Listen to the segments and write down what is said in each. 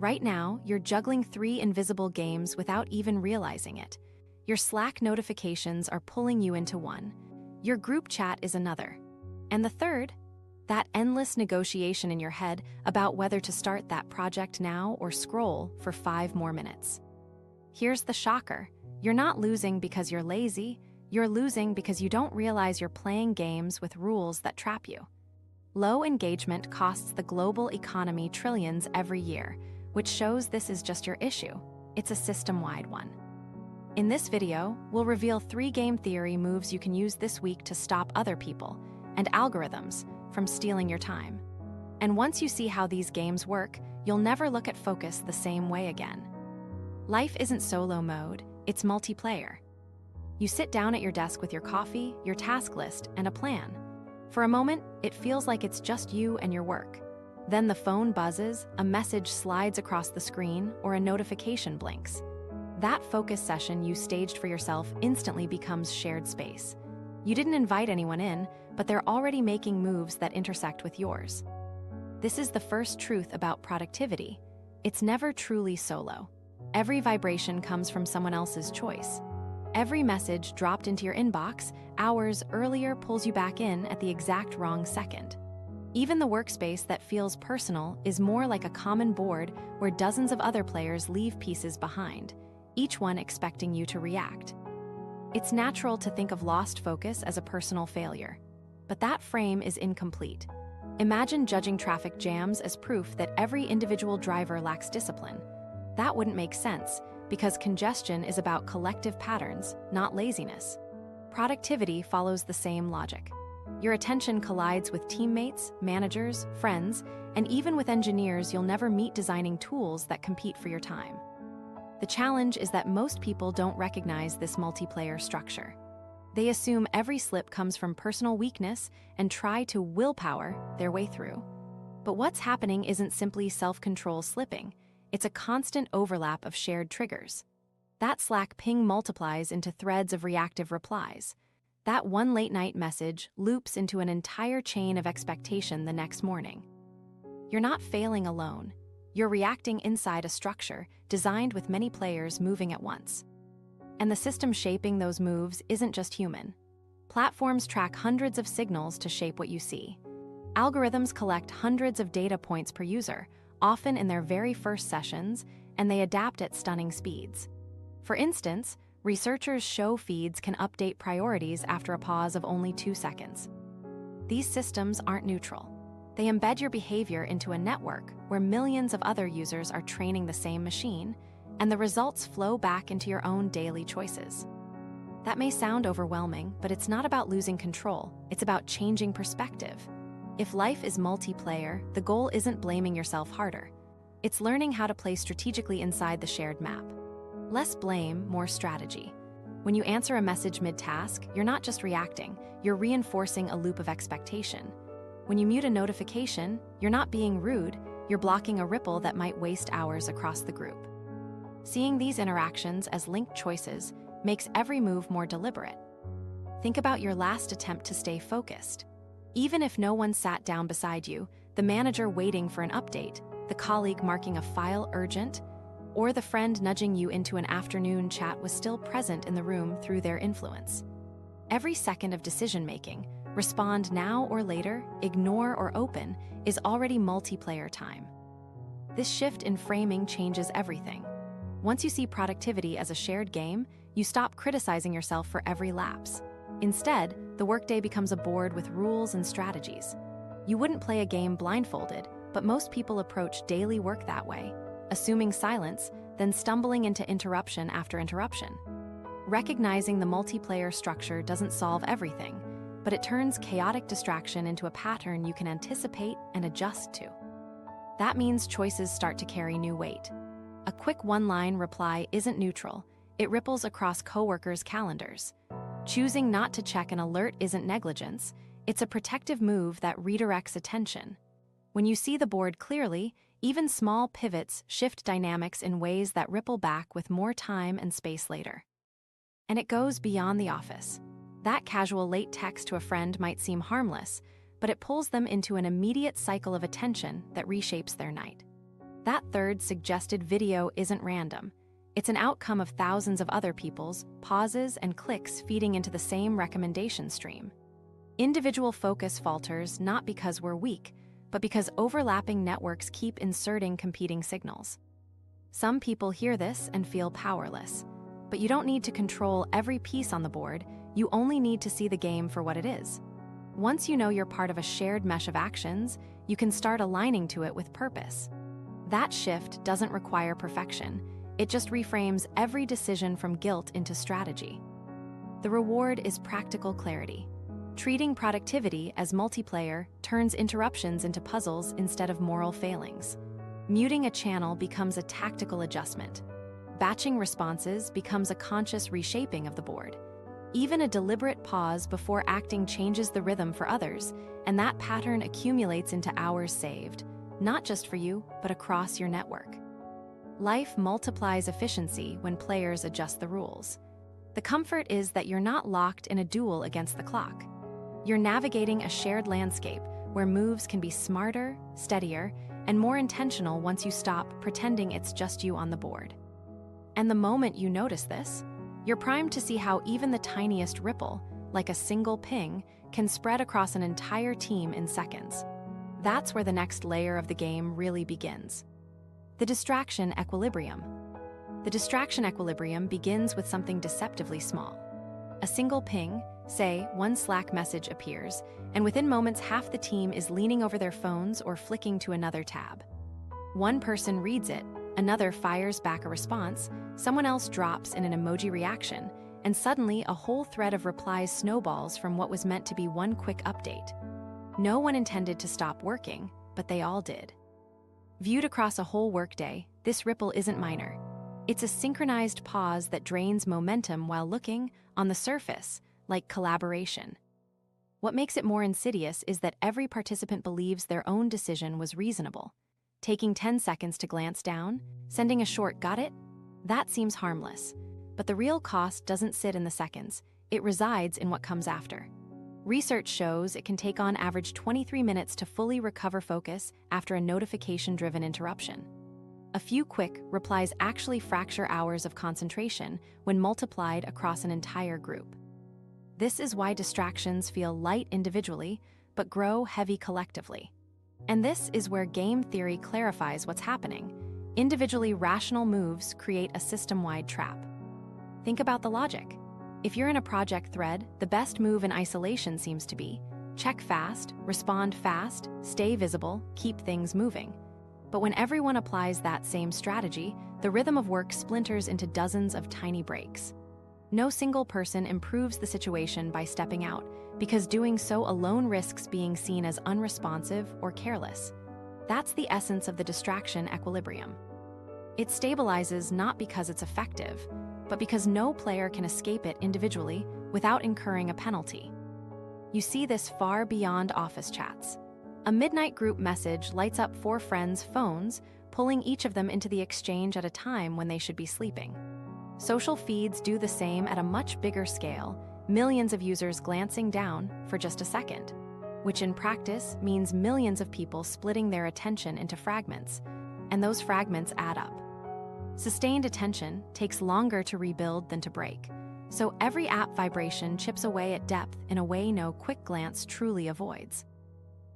Right now, you're juggling 3 invisible games without even realizing it. Your Slack notifications are pulling you into one. Your group chat is another. And the third? That endless negotiation in your head about whether to start that project now or scroll for 5 more minutes. Here's the shocker. You're not losing because you're lazy. You're losing because you don't realize you're playing games with rules that trap you. Low engagement costs the global economy trillions every year, which shows this is just your issue. It's a system-wide one. In this video, we'll reveal 3 game theory moves you can use this week to stop other people and algorithms from stealing your time. And once you see how these games work, you'll never look at focus the same way again. Life isn't solo mode, it's multiplayer. You sit down at your desk with your coffee, your task list, and a plan. For a moment, it feels like it's just you and your work. Then the phone buzzes, a message slides across the screen, or a notification blinks. That focus session you staged for yourself instantly becomes shared space. You didn't invite anyone in, but they're already making moves that intersect with yours. This is the first truth about productivity. It's never truly solo. Every vibration comes from someone else's choice. Every message dropped into your inbox hours earlier pulls you back in at the exact wrong second. Even the workspace that feels personal is more like a common board where dozens of other players leave pieces behind, each one expecting you to react. It's natural to think of lost focus as a personal failure, but that frame is incomplete. Imagine judging traffic jams as proof that every individual driver lacks discipline. That wouldn't make sense, because congestion is about collective patterns, not laziness. Productivity follows the same logic. Your attention collides with teammates, managers, friends, and even with engineers you'll never meet designing tools that compete for your time. The challenge is that most people don't recognize this multiplayer structure. They assume every slip comes from personal weakness and try to willpower their way through. But what's happening isn't simply self-control slipping. It's a constant overlap of shared triggers. That Slack ping multiplies into threads of reactive replies. That one late-night message loops into an entire chain of expectation the next morning. You're not failing alone. You're reacting inside a structure designed with many players moving at once. And the system shaping those moves isn't just human. Platforms track hundreds of signals to shape what you see. Algorithms collect hundreds of data points per user, often in their very first sessions, and they adapt at stunning speeds. For instance, researchers show feeds can update priorities after a pause of only 2 seconds. These systems aren't neutral. They embed your behavior into a network where millions of other users are training the same machine, and the results flow back into your own daily choices. That may sound overwhelming, but it's not about losing control. It's about changing perspective. If life is multiplayer, the goal isn't blaming yourself harder. It's learning how to play strategically inside the shared map. Less blame, more strategy. When you answer a message mid-task, you're not just reacting, you're reinforcing a loop of expectation. When you mute a notification, you're not being rude, you're blocking a ripple that might waste hours across the group. Seeing these interactions as linked choices makes every move more deliberate. Think about your last attempt to stay focused. Even if no one sat down beside you, the manager waiting for an update, the colleague marking a file urgent, or the friend nudging you into an afternoon chat was still present in the room through their influence. Every second of decision-making, respond now or later, ignore or open, is already multiplayer time. This shift in framing changes everything. Once you see productivity as a shared game, you stop criticizing yourself for every lapse. Instead, the workday becomes a board with rules and strategies. You wouldn't play a game blindfolded, but most people approach daily work that way, assuming silence, then stumbling into interruption after interruption. Recognizing the multiplayer structure doesn't solve everything, but it turns chaotic distraction into a pattern you can anticipate and adjust to. That means choices start to carry new weight. A quick one-line reply isn't neutral. It ripples across coworkers' calendars. Choosing not to check an alert isn't negligence. It's a protective move that redirects attention. When you see the board clearly, even small pivots shift dynamics in ways that ripple back with more time and space later. And it goes beyond the office. That casual late text to a friend might seem harmless, but it pulls them into an immediate cycle of attention that reshapes their night. That third suggested video isn't random. It's an outcome of thousands of other people's pauses and clicks feeding into the same recommendation stream. Individual focus falters not because we're weak, but because overlapping networks keep inserting competing signals. Some people hear this and feel powerless. But you don't need to control every piece on the board, you only need to see the game for what it is. Once you know you're part of a shared mesh of actions, you can start aligning to it with purpose. That shift doesn't require perfection, it just reframes every decision from guilt into strategy. The reward is practical clarity. Treating productivity as multiplayer turns interruptions into puzzles instead of moral failings. Muting a channel becomes a tactical adjustment. Batching responses becomes a conscious reshaping of the board. Even a deliberate pause before acting changes the rhythm for others, and that pattern accumulates into hours saved, not just for you, but across your network. Life multiplies efficiency when players adjust the rules. The comfort is that you're not locked in a duel against the clock. You're navigating a shared landscape where moves can be smarter, steadier, and more intentional once you stop pretending it's just you on the board. And the moment you notice this, you're primed to see how even the tiniest ripple, like a single ping, can spread across an entire team in seconds. That's where the next layer of the game really begins. The distraction equilibrium. The distraction equilibrium begins with something deceptively small. A single ping, say one Slack message appears, and within moments half the team is leaning over their phones or flicking to another tab. One person reads it, another fires back a response, someone else drops in an emoji reaction, and suddenly a whole thread of replies snowballs from what was meant to be one quick update. No one intended to stop working, but they all did. Viewed across a whole workday, this ripple isn't minor. It's a synchronized pause that drains momentum while looking, on the surface, like collaboration. What makes it more insidious is that every participant believes their own decision was reasonable. Taking 10 seconds to glance down, sending a short "got it?" That seems harmless. But the real cost doesn't sit in the seconds, it resides in what comes after. Research shows it can take on average 23 minutes to fully recover focus after a notification-driven interruption. A few quick replies actually fracture hours of concentration when multiplied across an entire group. This is why distractions feel light individually, but grow heavy collectively. And this is where game theory clarifies what's happening. Individually rational moves create a system-wide trap. Think about the logic. If you're in a project thread, the best move in isolation seems to be check fast, respond fast, stay visible, keep things moving. But when everyone applies that same strategy, the rhythm of work splinters into dozens of tiny breaks. No single person improves the situation by stepping out, because doing so alone risks being seen as unresponsive or careless. That's the essence of the distraction equilibrium. It stabilizes not because it's effective, but because no player can escape it individually without incurring a penalty. You see this far beyond office chats. A midnight group message lights up 4 friends' phones, pulling each of them into the exchange at a time when they should be sleeping. Social feeds do the same at a much bigger scale, millions of users glancing down for just a second, which in practice means millions of people splitting their attention into fragments, and those fragments add up. Sustained attention takes longer to rebuild than to break, so every app vibration chips away at depth in a way no quick glance truly avoids.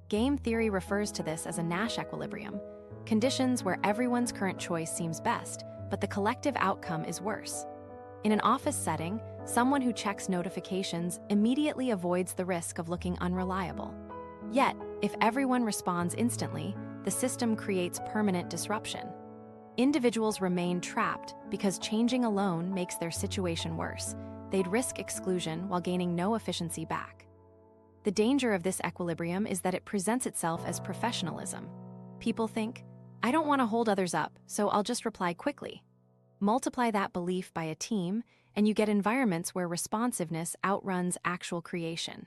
Game theory refers to this as a Nash equilibrium, conditions where everyone's current choice seems best, but the collective outcome is worse. In an office setting, someone who checks notifications immediately avoids the risk of looking unreliable. Yet, if everyone responds instantly, the system creates permanent disruption. Individuals remain trapped because changing alone makes their situation worse. They'd risk exclusion while gaining no efficiency back. The danger of this equilibrium is that it presents itself as professionalism. People think, I don't want to hold others up, so I'll just reply quickly. Multiply that belief by a team, and you get environments where responsiveness outruns actual creation.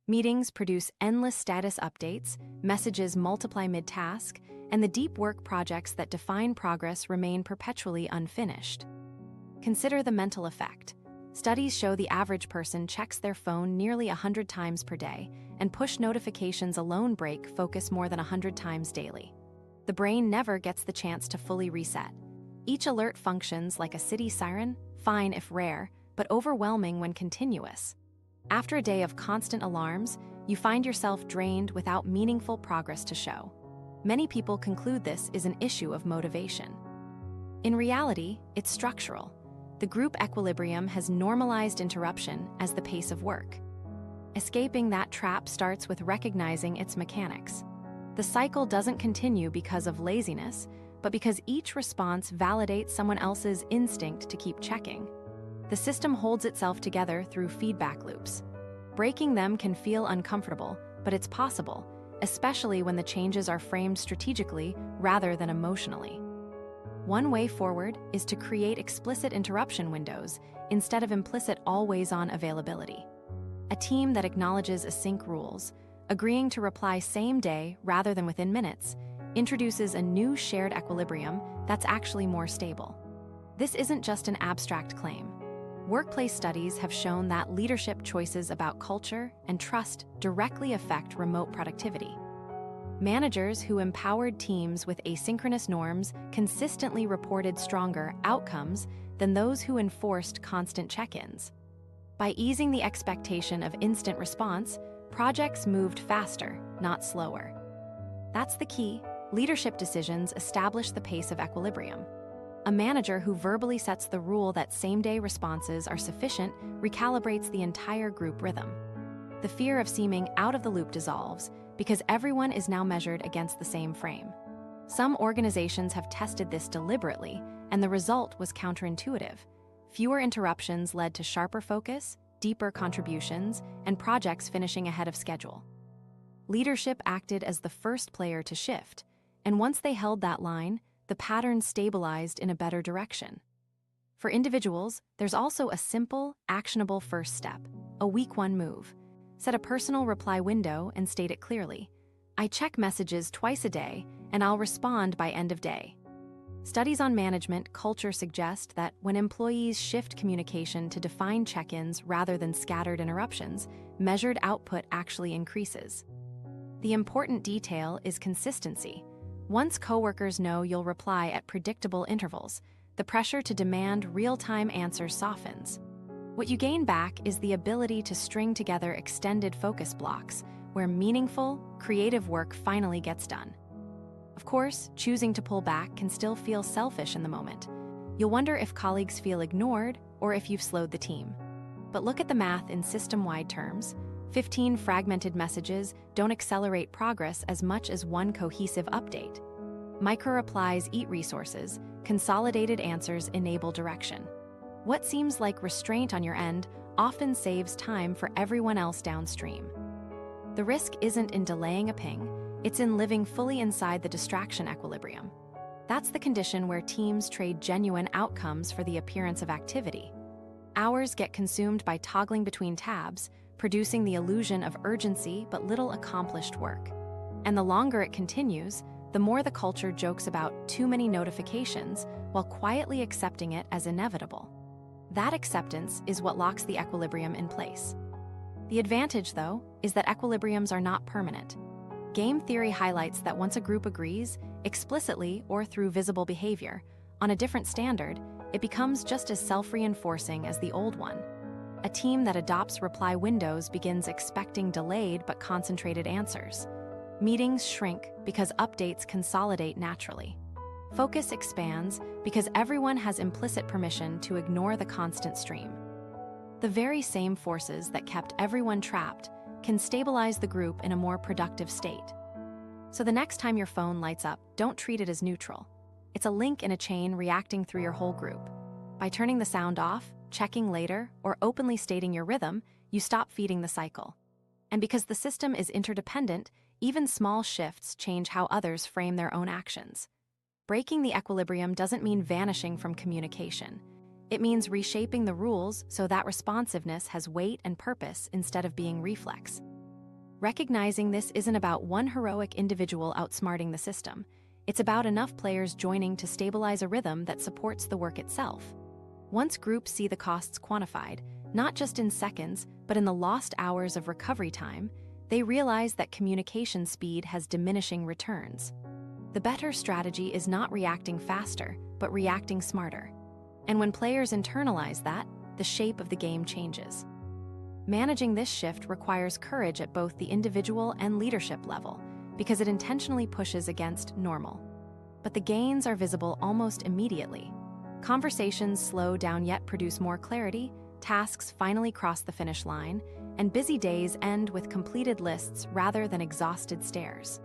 Meetings produce endless status updates, messages multiply mid-task, and the deep work projects that define progress remain perpetually unfinished. Consider the mental effect. Studies show the average person checks their phone nearly 100 times per day, and push notifications alone break focus more than 100 times daily. the brain never gets the chance to fully reset. Each alert functions like a city siren, fine if rare, but overwhelming when continuous. After a day of constant alarms, you find yourself drained without meaningful progress to show. Many people conclude this is an issue of motivation. In reality, it's structural. The group equilibrium has normalized interruption as the pace of work. Escaping that trap starts with recognizing its mechanics. The cycle doesn't continue because of laziness, but because each response validates someone else's instinct to keep checking. The system holds itself together through feedback loops. Breaking them can feel uncomfortable, but it's possible, especially when the changes are framed strategically rather than emotionally. One way forward is to create explicit interruption windows instead of implicit always-on availability. A team that acknowledges async rules, agreeing to reply same day rather than within minutes, introduces a new shared equilibrium that's actually more stable. This isn't just an abstract claim. Workplace studies have shown that leadership choices about culture and trust directly affect remote productivity. Managers who empowered teams with asynchronous norms consistently reported stronger outcomes than those who enforced constant check-ins. By easing the expectation of instant response, projects moved faster, not slower. That's the key. Leadership decisions establish the pace of equilibrium. A manager who verbally sets the rule that same-day responses are sufficient recalibrates the entire group rhythm. The fear of seeming out of the loop dissolves because everyone is now measured against the same frame. Some organizations have tested this deliberately, and the result was counterintuitive. Fewer interruptions led to sharper focus, deeper contributions, and projects finishing ahead of schedule. Leadership acted as the first player to shift, and once they held that line, the pattern stabilized in a better direction. For individuals, there's also a simple, actionable first step, a week one move. Set a personal reply window and state it clearly. I check messages twice a day, and I'll respond by end of day. Studies on management culture suggest that when employees shift communication to defined check-ins rather than scattered interruptions, measured output actually increases. The important detail is consistency. Once coworkers know you'll reply at predictable intervals, the pressure to demand real-time answers softens. What you gain back is the ability to string together extended focus blocks where meaningful, creative work finally gets done. Of course, choosing to pull back can still feel selfish in the moment. You'll wonder if colleagues feel ignored or if you've slowed the team. But look at the math in system-wide terms. 15 fragmented messages don't accelerate progress as much as one cohesive update. Micro-replies eat resources, consolidated answers enable direction. What seems like restraint on your end often saves time for everyone else downstream. The risk isn't in delaying a ping, it's in living fully inside the distraction equilibrium. That's the condition where teams trade genuine outcomes for the appearance of activity. Hours get consumed by toggling between tabs, producing the illusion of urgency but little accomplished work. And the longer it continues, the more the culture jokes about too many notifications while quietly accepting it as inevitable. That acceptance is what locks the equilibrium in place. The advantage, though, is that equilibriums are not permanent. Game theory highlights that once a group agrees, explicitly or through visible behavior, on a different standard, it becomes just as self-reinforcing as the old one. A team that adopts reply windows begins expecting delayed but concentrated answers. Meetings shrink because updates consolidate naturally. Focus expands because everyone has implicit permission to ignore the constant stream. The very same forces that kept everyone trapped can stabilize the group in a more productive state. So the next time your phone lights up, don't treat it as neutral. It's a link in a chain reacting through your whole group. By turning the sound off, checking later, or openly stating your rhythm, you stop feeding the cycle. And because the system is interdependent, even small shifts change how others frame their own actions. Breaking the equilibrium doesn't mean vanishing from communication. It means reshaping the rules so that responsiveness has weight and purpose instead of being reflex. Recognizing this isn't about one heroic individual outsmarting the system. It's about enough players joining to stabilize a rhythm that supports the work itself. Once groups see the costs quantified, not just in seconds, but in the lost hours of recovery time, they realize that communication speed has diminishing returns. The better strategy is not reacting faster, but reacting smarter. And when players internalize that, the shape of the game changes. Managing this shift requires courage at both the individual and leadership level, because it intentionally pushes against normal. But the gains are visible almost immediately. Conversations slow down yet produce more clarity, tasks finally cross the finish line, and busy days end with completed lists rather than exhausted stares.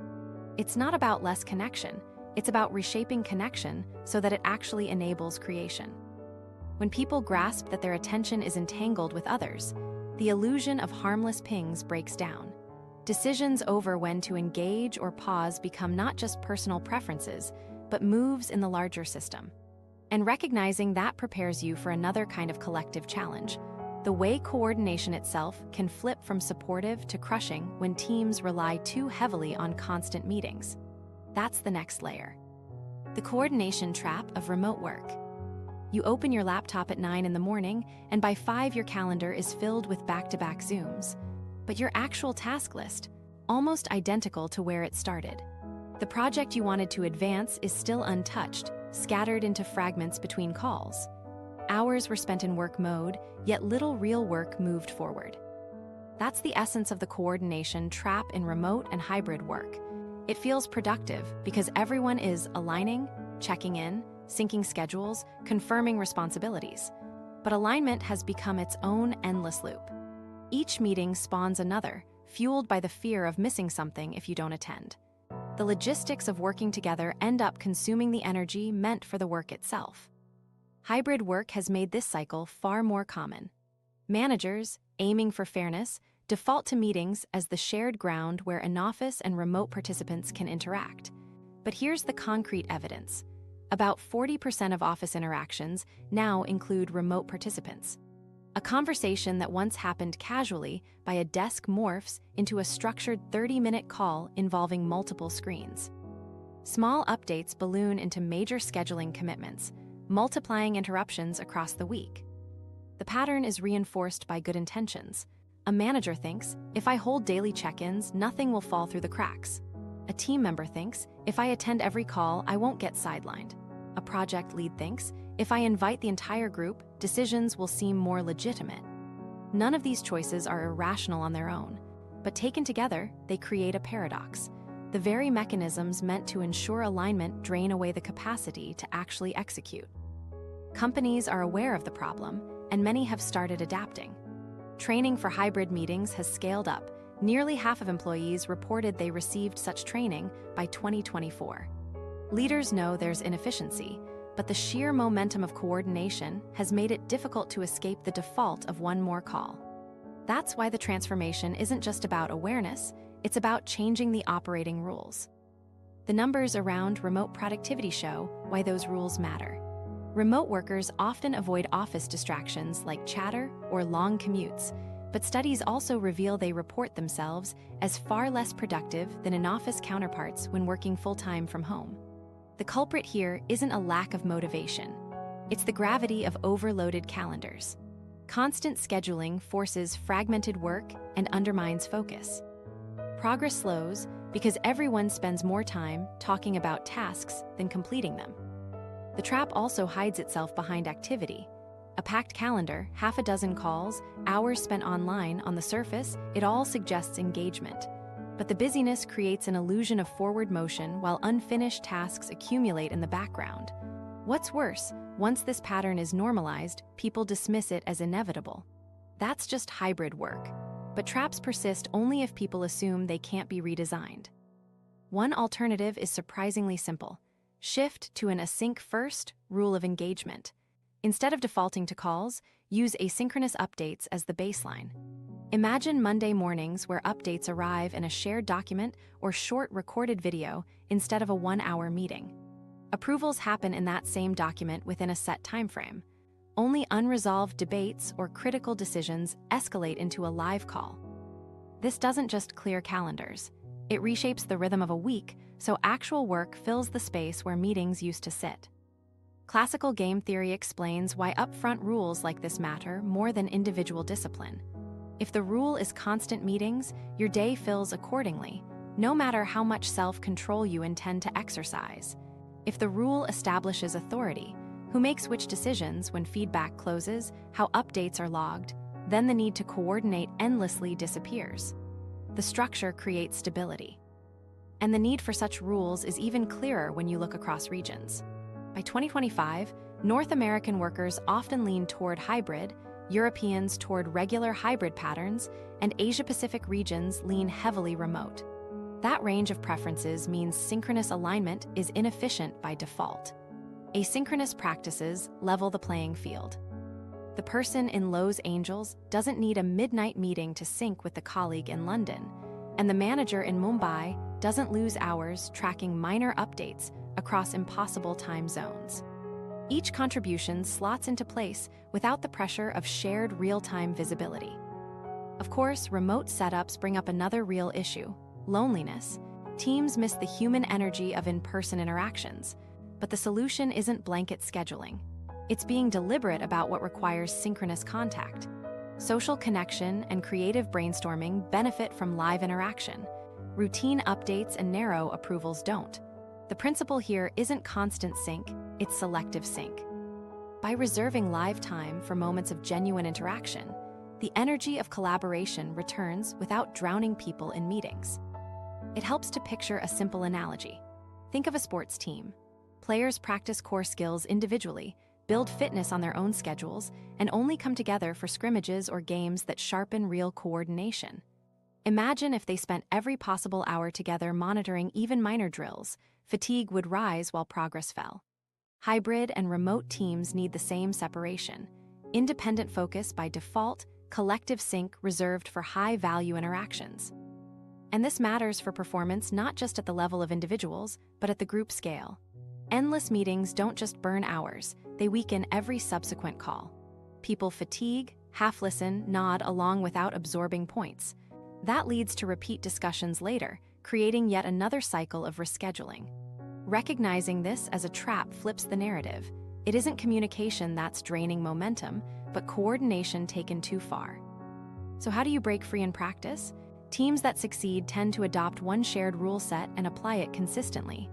It's not about less connection, it's about reshaping connection so that it actually enables creation. When people grasp that their attention is entangled with others, the illusion of harmless pings breaks down. Decisions over when to engage or pause become not just personal preferences, but moves in the larger system. And recognizing that prepares you for another kind of collective challenge: the way coordination itself can flip from supportive to crushing when teams rely too heavily on constant meetings. That's the next layer. The coordination trap of remote work. You open your laptop at 9 in the morning, and by 5 your calendar is filled with back-to-back Zooms. But your actual task list, almost identical to where it started. The project you wanted to advance is still untouched, scattered into fragments between calls. Hours were spent in work mode, yet little real work moved forward. That's the essence of the coordination trap in remote and hybrid work. It feels productive because everyone is aligning, checking in, syncing schedules, confirming responsibilities. But alignment has become its own endless loop. Each meeting spawns another, fueled by the fear of missing something if you don't attend. The logistics of working together end up consuming the energy meant for the work itself. Hybrid work has made this cycle far more common. Managers, aiming for fairness, default to meetings as the shared ground where in-office and remote participants can interact. But here's the concrete evidence. About 40% of office interactions now include remote participants. A conversation that once happened casually by a desk morphs into a structured 30-minute call involving multiple screens. Small updates balloon into major scheduling commitments, multiplying interruptions across the week. The pattern is reinforced by good intentions. A manager thinks, if I hold daily check-ins, nothing will fall through the cracks. A team member thinks, if I attend every call, I won't get sidelined. A project lead thinks, if I invite the entire group, decisions will seem more legitimate. None of these choices are irrational on their own, but taken together, they create a paradox. The very mechanisms meant to ensure alignment drain away the capacity to actually execute. Companies are aware of the problem, and many have started adapting. Training for hybrid meetings has scaled up. Nearly half of employees reported they received such training by 2024. Leaders know there's inefficiency, but the sheer momentum of coordination has made it difficult to escape the default of one more call. That's why the transformation isn't just about awareness, it's about changing the operating rules. The numbers around remote productivity show why those rules matter. Remote workers often avoid office distractions like chatter or long commutes, but studies also reveal they report themselves as far less productive than in-office counterparts when working full-time from home. The culprit here isn't a lack of motivation. It's the gravity of overloaded calendars. Constant scheduling forces fragmented work and undermines focus. Progress slows because everyone spends more time talking about tasks than completing them. The trap also hides itself behind activity. A packed calendar, half a dozen calls, hours spent online. On the surface, it all suggests engagement. But the busyness creates an illusion of forward motion while unfinished tasks accumulate in the background. What's worse, once this pattern is normalized, people dismiss it as inevitable. That's just hybrid work. But traps persist only if people assume they can't be redesigned. One alternative is surprisingly simple. Shift to an async-first rule of engagement. Instead of defaulting to calls, use asynchronous updates as the baseline. Imagine Monday mornings where updates arrive in a shared document or short recorded video instead of a 1-hour meeting. Approvals happen in that same document within a set timeframe. Only unresolved debates or critical decisions escalate into a live call. This doesn't just clear calendars. It reshapes the rhythm of a week so actual work fills the space where meetings used to sit. Classical game theory explains why upfront rules like this matter more than individual discipline. If the rule is constant meetings, your day fills accordingly, no matter how much self-control you intend to exercise. If the rule establishes authority, who makes which decisions when feedback closes, how updates are logged, then the need to coordinate endlessly disappears. The structure creates stability. And the need for such rules is even clearer when you look across regions. By 2025, North American workers often lean toward hybrid, Europeans toward regular hybrid patterns, and Asia-Pacific regions lean heavily remote. That range of preferences means synchronous alignment is inefficient by default. Asynchronous practices level the playing field. The person in Los Angeles doesn't need a midnight meeting to sync with the colleague in London, and the manager in Mumbai doesn't lose hours tracking minor updates across impossible time zones. Each contribution slots into place without the pressure of shared real-time visibility. Of course, remote setups bring up another real issue: loneliness. Teams miss the human energy of in-person interactions, but the solution isn't blanket scheduling. It's being deliberate about what requires synchronous contact. Social connection and creative brainstorming benefit from live interaction. Routine updates and narrow approvals don't. The principle here isn't constant sync, it's selective sync. By reserving live time for moments of genuine interaction, the energy of collaboration returns without drowning people in meetings. It helps to picture a simple analogy. Think of a sports team. Players practice core skills individually, build fitness on their own schedules, and only come together for scrimmages or games that sharpen real coordination. Imagine if they spent every possible hour together monitoring even minor drills. Fatigue would rise while progress fell. Hybrid and remote teams need the same separation. Independent focus by default, collective sync reserved for high-value interactions. And this matters for performance not just at the level of individuals, but at the group scale. Endless meetings don't just burn hours, they weaken every subsequent call. People fatigue, half-listen, nod along without absorbing points. That leads to repeat discussions later, creating yet another cycle of rescheduling. Recognizing this as a trap flips the narrative. It isn't communication that's draining momentum, but coordination taken too far. So how do you break free in practice? Teams that succeed tend to adopt one shared rule set and apply it consistently.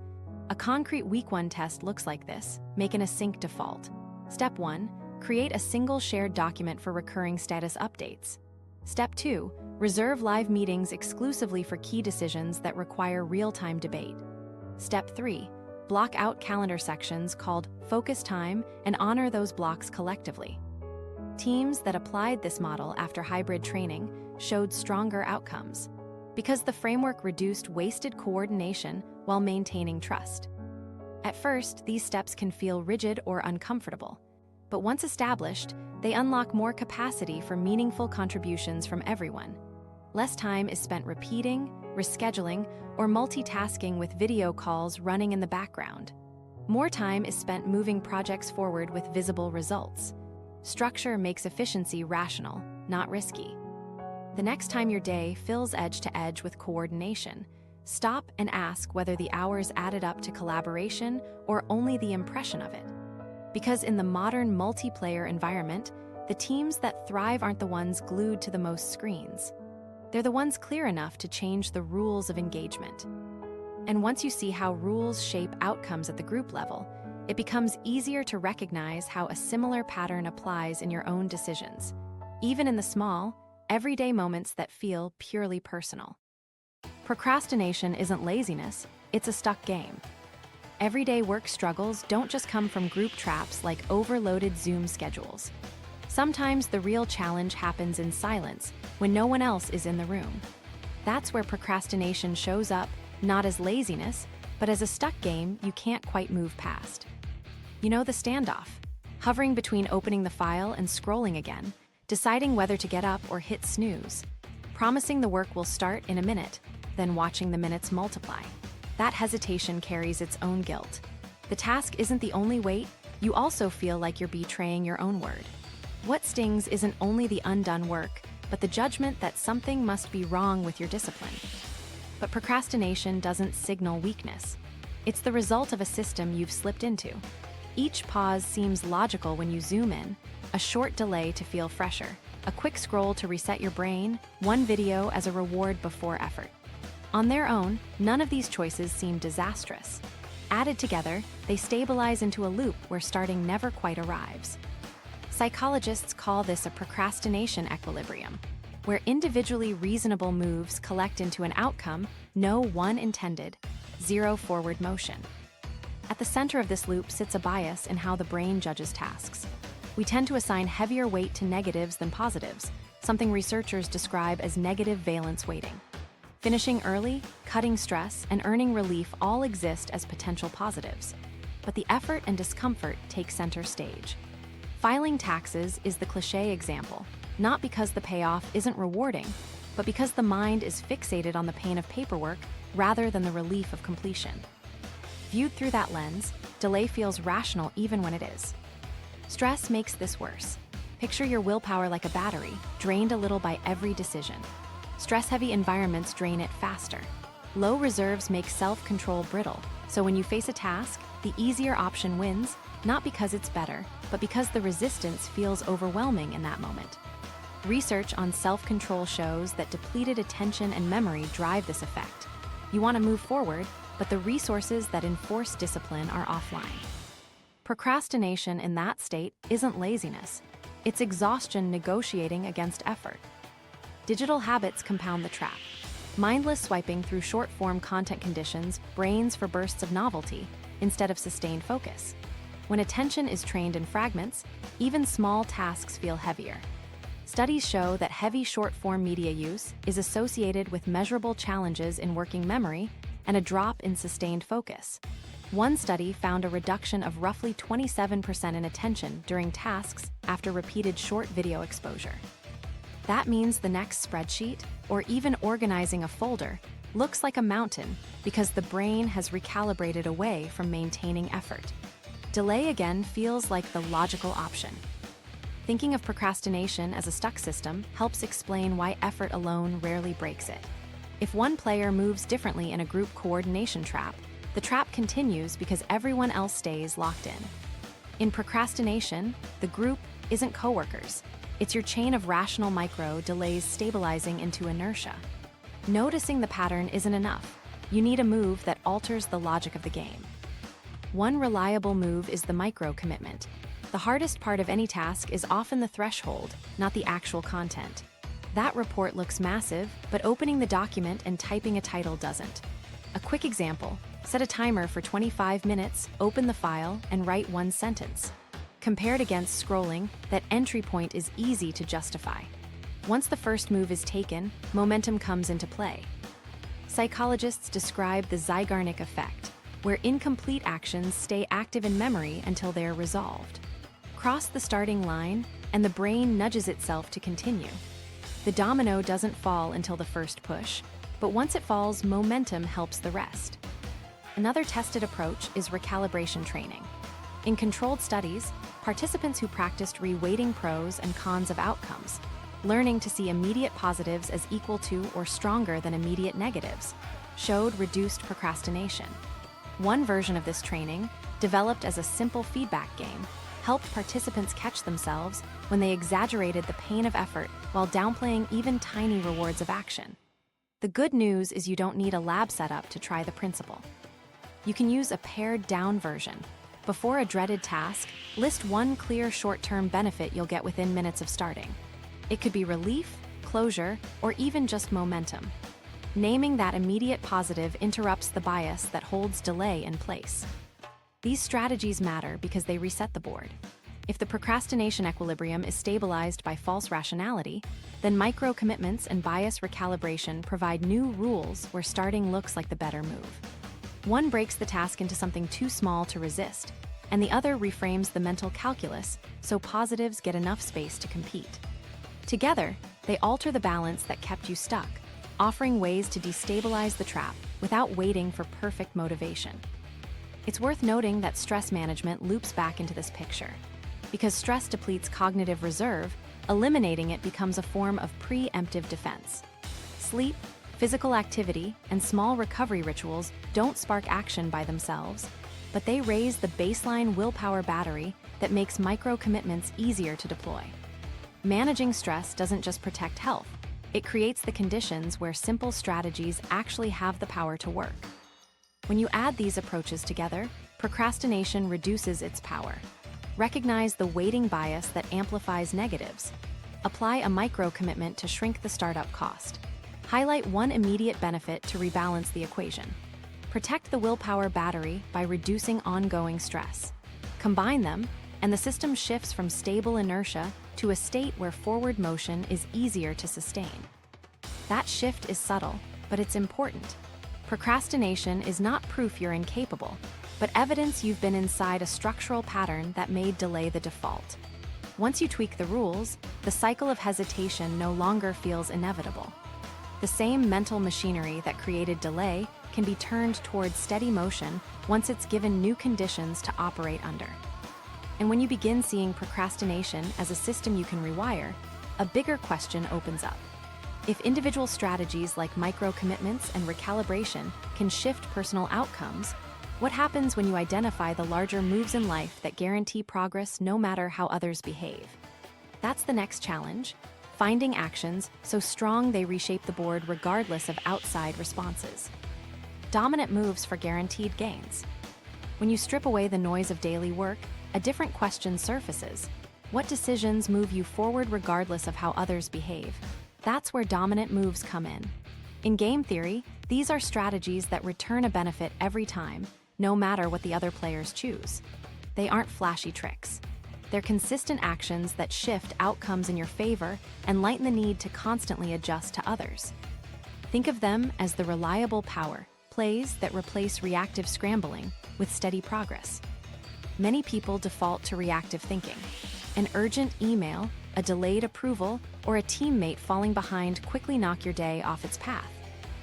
A concrete week 1 test looks like this: make an Async default. Step 1, create a single shared document for recurring status updates. Step 2, reserve live meetings exclusively for key decisions that require real-time debate. Step 3, block out calendar sections called focus time and honor those blocks collectively. Teams that applied this model after hybrid training showed stronger outcomes, because the framework reduced wasted coordination while maintaining trust. At first, these steps can feel rigid or uncomfortable, but once established, they unlock more capacity for meaningful contributions from everyone. Less time is spent repeating, rescheduling, or multitasking with video calls running in the background. More time is spent moving projects forward with visible results. Structure makes efficiency rational, not risky. The next time your day fills edge to edge with coordination, stop and ask whether the hours added up to collaboration or only the impression of it. Because in the modern multiplayer environment, the teams that thrive aren't the ones glued to the most screens. They're the ones clear enough to change the rules of engagement. And once you see how rules shape outcomes at the group level, it becomes easier to recognize how a similar pattern applies in your own decisions, even in the small, everyday moments that feel purely personal. Procrastination isn't laziness, it's a stuck game. Everyday work struggles don't just come from group traps like overloaded Zoom schedules. Sometimes the real challenge happens in silence when no one else is in the room. That's where procrastination shows up, not as laziness, but as a stuck game you can't quite move past. You know, the standoff, hovering between opening the file and scrolling again, deciding whether to get up or hit snooze, promising the work will start in a minute, then watching the minutes multiply. That hesitation carries its own guilt. The task isn't the only weight, you also feel like you're betraying your own word. What stings isn't only the undone work, but the judgment that something must be wrong with your discipline. But procrastination doesn't signal weakness. It's the result of a system you've slipped into. Each pause seems logical when you zoom in, a short delay to feel fresher, a quick scroll to reset your brain, one video as a reward before effort. On their own, none of these choices seem disastrous. Added together, they stabilize into a loop where starting never quite arrives. Psychologists call this a procrastination equilibrium, where individually reasonable moves collect into an outcome no one intended, zero forward motion. At the center of this loop sits a bias in how the brain judges tasks. We tend to assign heavier weight to negatives than positives, something researchers describe as negative valence weighting. Finishing early, cutting stress, and earning relief all exist as potential positives, but the effort and discomfort take center stage. Filing taxes is the cliché example, not because the payoff isn't rewarding, but because the mind is fixated on the pain of paperwork rather than the relief of completion. Viewed through that lens, delay feels rational even when it is. Stress makes this worse. Picture your willpower like a battery, drained a little by every decision. Stress-heavy environments drain it faster. Low reserves make self-control brittle, so when you face a task, the easier option wins, not because it's better, but because the resistance feels overwhelming in that moment. Research on self-control shows that depleted attention and memory drive this effect. You want to move forward, but the resources that enforce discipline are offline. Procrastination in that state isn't laziness. It's exhaustion negotiating against effort. Digital habits compound the trap. Mindless swiping through short-form content conditions brains for bursts of novelty instead of sustained focus. When attention is trained in fragments, even small tasks feel heavier. Studies show that heavy short-form media use is associated with measurable challenges in working memory and a drop in sustained focus. One study found a reduction of roughly 27% in attention during tasks after repeated short video exposure. That means the next spreadsheet, or even organizing a folder, looks like a mountain because the brain has recalibrated away from maintaining effort. Delay again feels like the logical option. Thinking of procrastination as a stuck system helps explain why effort alone rarely breaks it. If one player moves differently in a group coordination trap, the trap continues because everyone else stays locked in. In procrastination, the group isn't coworkers. It's your chain of rational micro-delays stabilizing into inertia. Noticing the pattern isn't enough. You need a move that alters the logic of the game. One reliable move is the micro-commitment. The hardest part of any task is often the threshold, not the actual content. That report looks massive, but opening the document and typing a title doesn't. A quick example: set a timer for 25 minutes, open the file, and write one sentence. Compared against scrolling, that entry point is easy to justify. Once the first move is taken, momentum comes into play. Psychologists describe the Zeigarnik effect, where incomplete actions stay active in memory until they are resolved. Cross the starting line, and the brain nudges itself to continue. The domino doesn't fall until the first push, but once it falls, momentum helps the rest. Another tested approach is recalibration training. In controlled studies, participants who practiced reweighting pros and cons of outcomes, learning to see immediate positives as equal to or stronger than immediate negatives, showed reduced procrastination. One version of this training, developed as a simple feedback game, helped participants catch themselves when they exaggerated the pain of effort while downplaying even tiny rewards of action. The good news is you don't need a lab setup to try the principle. You can use a pared-down version. Before a dreaded task, list one clear short-term benefit you'll get within minutes of starting. It could be relief, closure, or even just momentum. Naming that immediate positive interrupts the bias that holds delay in place. These strategies matter because they reset the board. If the procrastination equilibrium is stabilized by false rationality, then micro-commitments and bias recalibration provide new rules where starting looks like the better move. One breaks the task into something too small to resist, and the other reframes the mental calculus so positives get enough space to compete. Together, they alter the balance that kept you stuck, offering ways to destabilize the trap without waiting for perfect motivation. It's worth noting that stress management loops back into this picture. Because stress depletes cognitive reserve, eliminating it becomes a form of preemptive defense. Sleep, physical activity, and small recovery rituals don't spark action by themselves, but they raise the baseline willpower battery that makes micro-commitments easier to deploy. Managing stress doesn't just protect health, It creates the conditions where simple strategies actually have the power to work. When you add these approaches together, procrastination reduces its power. Recognize the weighting bias that amplifies negatives. Apply a micro-commitment to shrink the startup cost. Highlight one immediate benefit to rebalance the equation. Protect the willpower battery by reducing ongoing stress. Combine them, and the system shifts from stable inertia to a state where forward motion is easier to sustain. That shift is subtle, but it's important. Procrastination is not proof you're incapable, but evidence you've been inside a structural pattern that made delay the default. Once you tweak the rules, the cycle of hesitation no longer feels inevitable. The same mental machinery that created delay can be turned towards steady motion once it's given new conditions to operate under. And when you begin seeing procrastination as a system you can rewire, a bigger question opens up. If individual strategies like micro-commitments and recalibration can shift personal outcomes, what happens when you identify the larger moves in life that guarantee progress no matter how others behave? That's the next challenge, finding actions so strong they reshape the board regardless of outside responses. Dominant moves for guaranteed gains. When you strip away the noise of daily work, a different question surfaces. What decisions move you forward regardless of how others behave? That's where dominant moves come in. In game theory, these are strategies that return a benefit every time, no matter what the other players choose. They aren't flashy tricks. They're consistent actions that shift outcomes in your favor and lighten the need to constantly adjust to others. Think of them as the reliable power, plays that replace reactive scrambling with steady progress. Many people default to reactive thinking. An urgent email, a delayed approval, or a teammate falling behind quickly knock your day off its path.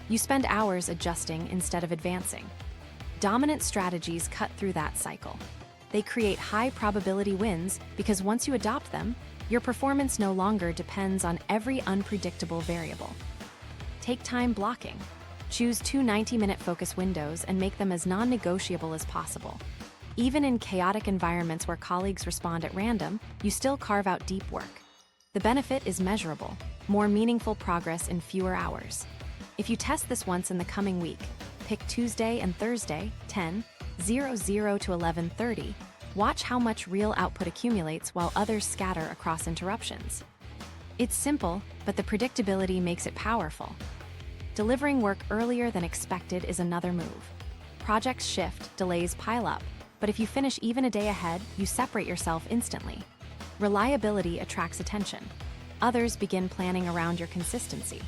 You spend hours adjusting instead of advancing. Dominant strategies cut through that cycle. They create high-probability wins because once you adopt them, your performance no longer depends on every unpredictable variable. Take time blocking. Choose 2 90-minute focus windows and make them as non-negotiable as possible. Even in chaotic environments where colleagues respond at random, you still carve out deep work. The benefit is measurable, more meaningful progress in fewer hours. If you test this once in the coming week, pick Tuesday and Thursday, 10:00 to 11:30. Watch how much real output accumulates while others scatter across interruptions. It's simple, but the predictability makes it powerful. Delivering work earlier than expected is another move. Projects shift, delays pile up, but if you finish even a day ahead, you separate yourself instantly. Reliability attracts attention. Others begin planning around your consistency.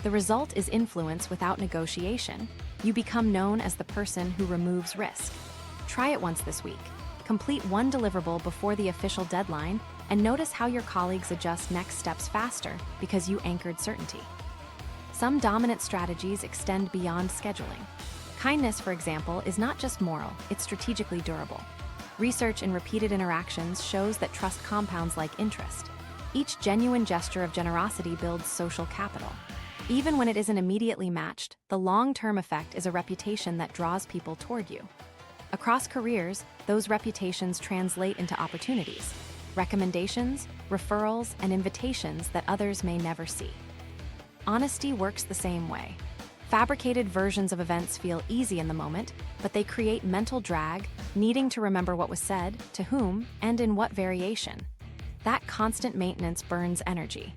The result is influence without negotiation. You become known as the person who removes risk. Try it once this week. Complete one deliverable before the official deadline and notice how your colleagues adjust next steps faster because you anchored certainty. Some dominant strategies extend beyond scheduling. Kindness, for example, is not just moral, it's strategically durable. Research in repeated interactions shows that trust compounds like interest. Each genuine gesture of generosity builds social capital. Even when it isn't immediately matched, the long-term effect is a reputation that draws people toward you. Across careers, those reputations translate into opportunities, recommendations, referrals, and invitations that others may never see. Honesty works the same way. Fabricated versions of events feel easy in the moment, but they create mental drag, needing to remember what was said, to whom, and in what variation. That constant maintenance burns energy.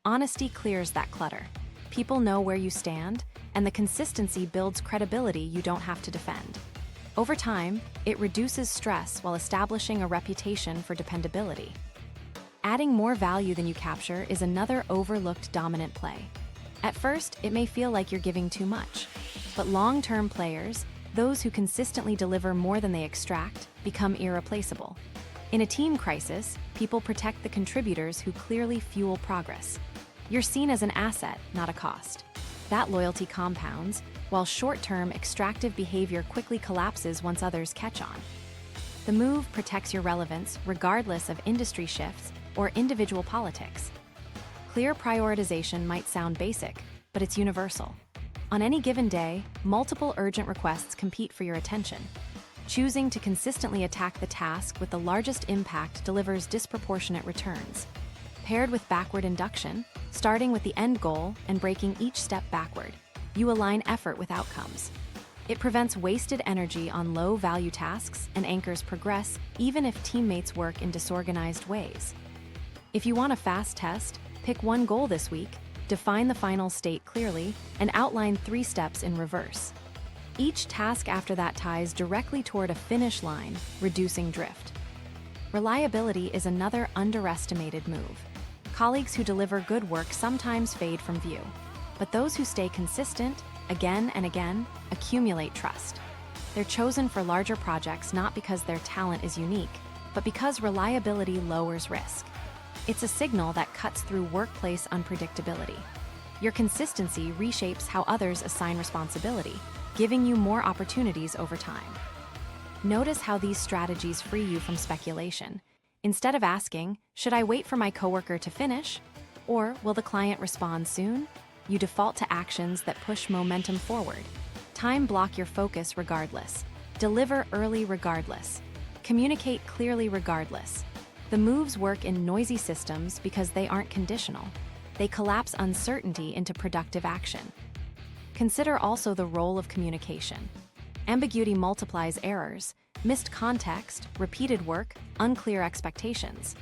Honesty clears that clutter. People know where you stand, and the consistency builds credibility you don't have to defend. Over time, it reduces stress while establishing a reputation for dependability. Adding more value than you capture is another overlooked dominant play. At first, it may feel like you're giving too much, but long-term players, those who consistently deliver more than they extract, become irreplaceable. In a team crisis, people protect the contributors who clearly fuel progress. You're seen as an asset, not a cost. That loyalty compounds, while short-term extractive behavior quickly collapses once others catch on. The move protects your relevance regardless of industry shifts or individual politics. Clear prioritization might sound basic, but it's universal. On any given day, multiple urgent requests compete for your attention. Choosing to consistently attack the task with the largest impact delivers disproportionate returns. Paired with backward induction, starting with the end goal and breaking each step backward, you align effort with outcomes. It prevents wasted energy on low-value tasks and anchors progress even if teammates work in disorganized ways. If you want a fast test, pick one goal this week, define the final state clearly, and outline 3 steps in reverse. Each task after that ties directly toward a finish line, reducing drift. Reliability is another underestimated move. Colleagues who deliver good work sometimes fade from view, but those who stay consistent, again and again, accumulate trust. They're chosen for larger projects not because their talent is unique, but because reliability lowers risk. It's a signal that cuts through workplace unpredictability. Your consistency reshapes how others assign responsibility, giving you more opportunities over time. Notice how these strategies free you from speculation. Instead of asking, "Should I wait for my coworker to finish?" or "Will the client respond soon?" you default to actions that push momentum forward. Time block your focus regardless. Deliver early regardless. Communicate clearly regardless. The moves work in noisy systems because they aren't conditional. They collapse uncertainty into productive action. Consider also the role of communication. Ambiguity multiplies errors, missed context, repeated work, unclear expectations.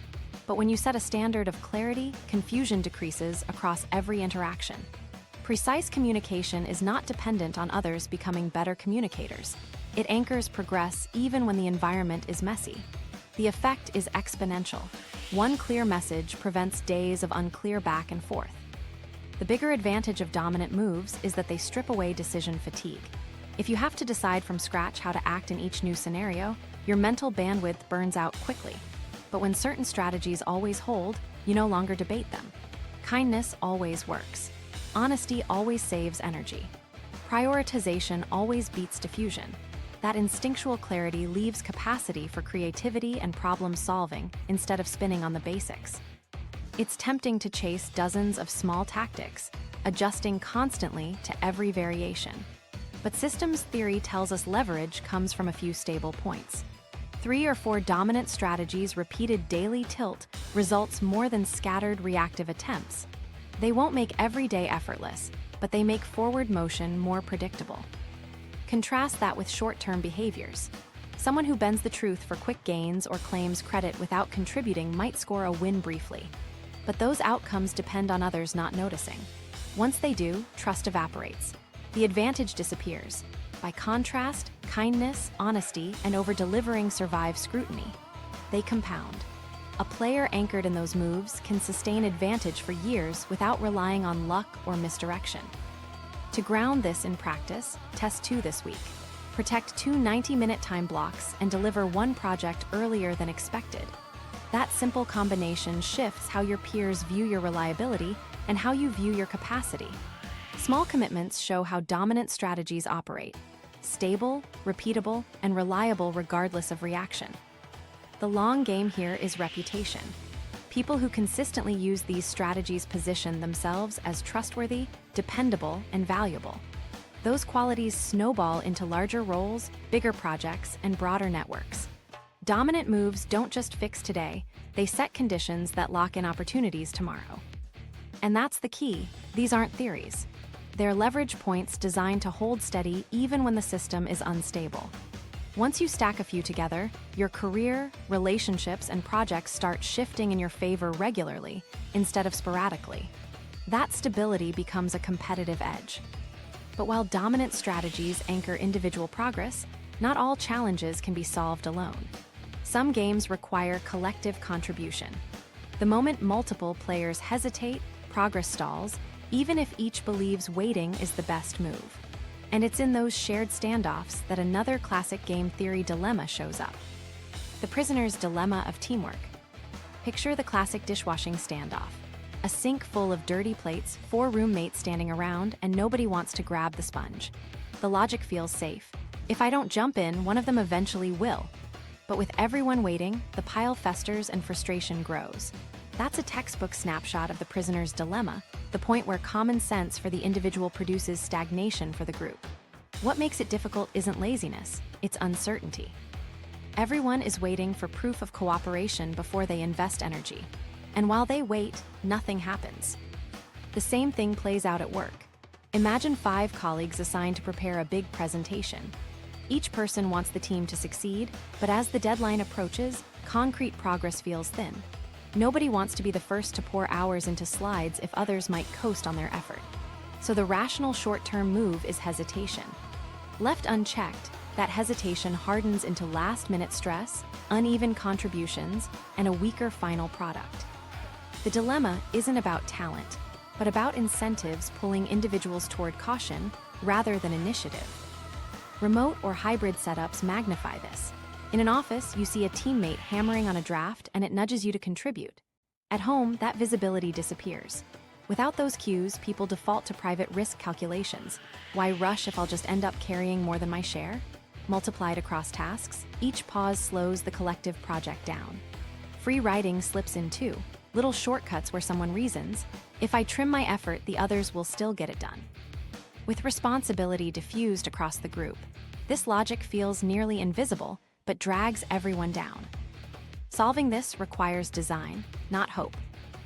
But when you set a standard of clarity, confusion decreases across every interaction. Precise communication is not dependent on others becoming better communicators. It anchors progress even when the environment is messy. The effect is exponential. One clear message prevents days of unclear back and forth. The bigger advantage of dominant moves is that they strip away decision fatigue. If you have to decide from scratch how to act in each new scenario, your mental bandwidth burns out quickly. But when certain strategies always hold, you no longer debate them. Kindness always works. Honesty always saves energy. Prioritization always beats diffusion. That instinctual clarity leaves capacity for creativity and problem solving instead of spinning on the basics. It's tempting to chase dozens of small tactics, adjusting constantly to every variation. But systems theory tells us leverage comes from a few stable points. 3 or 4 dominant strategies repeated daily tilt results more than scattered reactive attempts. They won't make every day effortless, but they make forward motion more predictable. Contrast that with short-term behaviors. Someone who bends the truth for quick gains or claims credit without contributing might score a win briefly. But those outcomes depend on others not noticing. Once they do, trust evaporates. The advantage disappears. By contrast, kindness, honesty, and over-delivering survive scrutiny. They compound. A player anchored in those moves can sustain advantage for years without relying on luck or misdirection. To ground this in practice, test 2 this week. Protect 2 90-minute time blocks and deliver one project earlier than expected. That simple combination shifts how your peers view your reliability and how you view your capacity. Small commitments show how dominant strategies operate: stable, repeatable, and reliable regardless of reaction. The long game here is reputation. People who consistently use these strategies position themselves as trustworthy, dependable, and valuable. Those qualities snowball into larger roles, bigger projects, and broader networks. Dominant moves don't just fix today, they set conditions that lock in opportunities tomorrow. And that's the key. These aren't theories. They're leverage points designed to hold steady even when the system is unstable. Once you stack a few together, your career, relationships, and projects start shifting in your favor regularly instead of sporadically. That stability becomes a competitive edge. But while dominant strategies anchor individual progress, not all challenges can be solved alone. Some games require collective contribution. The moment multiple players hesitate, progress stalls, even if each believes waiting is the best move. And it's in those shared standoffs that another classic game theory dilemma shows up: the prisoner's dilemma of teamwork. Picture the classic dishwashing standoff. A sink full of dirty plates, 4 roommates standing around, and nobody wants to grab the sponge. The logic feels safe. If I don't jump in, one of them eventually will. But with everyone waiting, the pile festers and frustration grows. That's a textbook snapshot of the prisoner's dilemma, the point where common sense for the individual produces stagnation for the group. What makes it difficult isn't laziness, it's uncertainty. Everyone is waiting for proof of cooperation before they invest energy. And while they wait, nothing happens. The same thing plays out at work. Imagine 5 colleagues assigned to prepare a big presentation. Each person wants the team to succeed, but as the deadline approaches, concrete progress feels thin. Nobody wants to be the first to pour hours into slides if others might coast on their effort. So the rational short-term move is hesitation. Left unchecked, that hesitation hardens into last-minute stress, uneven contributions, and a weaker final product. The dilemma isn't about talent, but about incentives pulling individuals toward caution rather than initiative. Remote or hybrid setups magnify this. In an office, you see a teammate hammering on a draft and it nudges you to contribute. At home, that visibility disappears. Without those cues, people default to private risk calculations. Why rush if I'll just end up carrying more than my share? Multiplied across tasks, each pause slows the collective project down. Free riding slips in too, little shortcuts where someone reasons, if I trim my effort, the others will still get it done. With responsibility diffused across the group, this logic feels nearly invisible, but drags everyone down. Solving this requires design, not hope.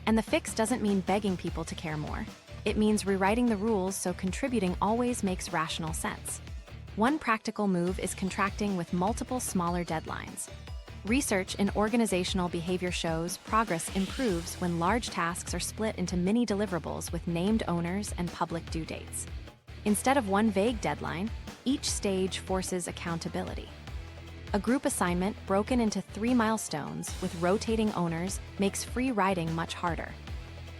And the fix doesn't mean begging people to care more. It means rewriting the rules so contributing always makes rational sense. One practical move is contracting with multiple smaller deadlines. Research in organizational behavior shows progress improves when large tasks are split into mini deliverables with named owners and public due dates. Instead of one vague deadline, each stage forces accountability. A group assignment broken into 3 milestones with rotating owners makes free riding much harder.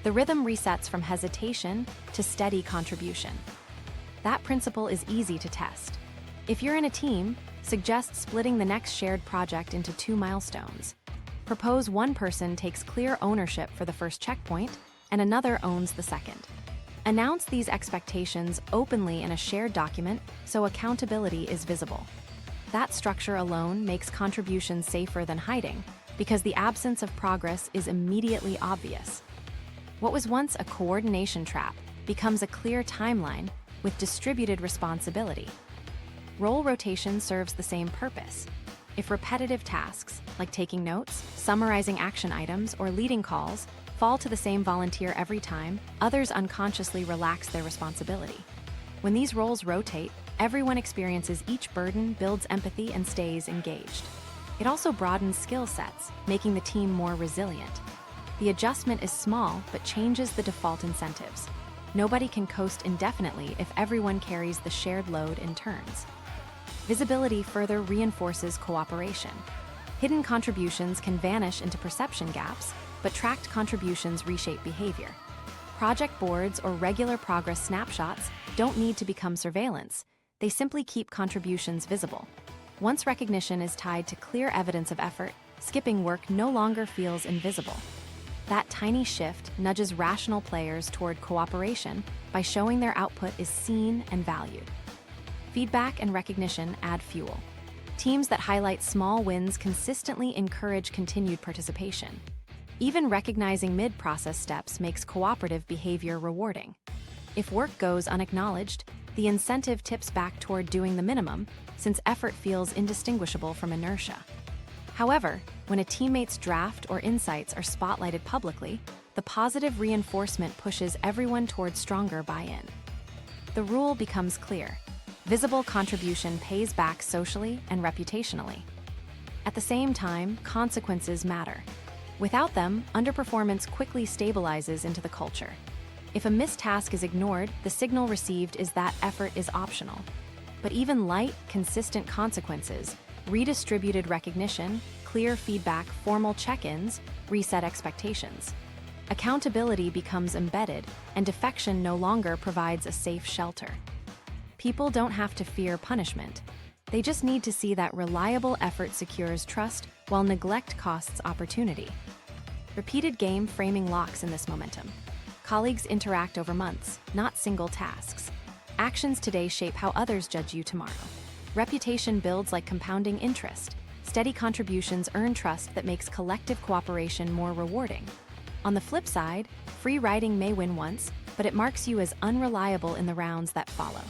The rhythm resets from hesitation to steady contribution. That principle is easy to test. If you're in a team, suggest splitting the next shared project into 2 milestones. Propose one person takes clear ownership for the first checkpoint and another owns the second. Announce these expectations openly in a shared document so accountability is visible. That structure alone makes contributions safer than hiding because the absence of progress is immediately obvious. What was once a coordination trap becomes a clear timeline with distributed responsibility. Role rotation serves the same purpose. If repetitive tasks, like taking notes, summarizing action items, or leading calls, fall to the same volunteer every time, others unconsciously relax their responsibility. When these roles rotate, everyone experiences each burden, builds empathy, and stays engaged. It also broadens skill sets, making the team more resilient. The adjustment is small, but changes the default incentives. Nobody can coast indefinitely if everyone carries the shared load in turns. Visibility further reinforces cooperation. Hidden contributions can vanish into perception gaps, but tracked contributions reshape behavior. Project boards or regular progress snapshots don't need to become surveillance. They simply keep contributions visible. Once recognition is tied to clear evidence of effort, skipping work no longer feels invisible. That tiny shift nudges rational players toward cooperation by showing their output is seen and valued. Feedback and recognition add fuel. Teams that highlight small wins consistently encourage continued participation. Even recognizing mid-process steps makes cooperative behavior rewarding. If work goes unacknowledged, the incentive tips back toward doing the minimum, since effort feels indistinguishable from inertia. However, when a teammate's draft or insights are spotlighted publicly, the positive reinforcement pushes everyone toward stronger buy-in. The rule becomes clear. Visible contribution pays back socially and reputationally. At the same time, consequences matter. Without them, underperformance quickly stabilizes into the culture. If a missed task is ignored, the signal received is that effort is optional. But even light, consistent consequences, redistributed recognition, clear feedback, formal check-ins, reset expectations. Accountability becomes embedded, and defection no longer provides a safe shelter. People don't have to fear punishment. They just need to see that reliable effort secures trust while neglect costs opportunity. Repeated game framing locks in this momentum. Colleagues interact over months, not single tasks. Actions today shape how others judge you tomorrow. Reputation builds like compounding interest. Steady contributions earn trust that makes collective cooperation more rewarding. On the flip side, free riding may win once, but it marks you as unreliable in the rounds that follow.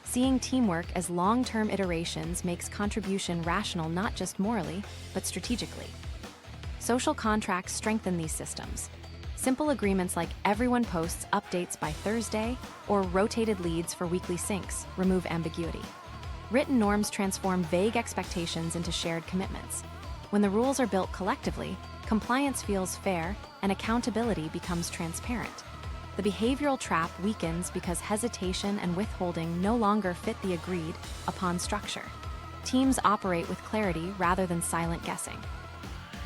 Seeing teamwork as long-term iterations makes contribution rational not just morally, but strategically. Social contracts strengthen these systems. Simple agreements like everyone posts updates by Thursday or rotated leads for weekly syncs remove ambiguity. Written norms transform vague expectations into shared commitments. When the rules are built collectively, compliance feels fair and accountability becomes transparent. The behavioral trap weakens because hesitation and withholding no longer fit the agreed upon structure. Teams operate with clarity rather than silent guessing.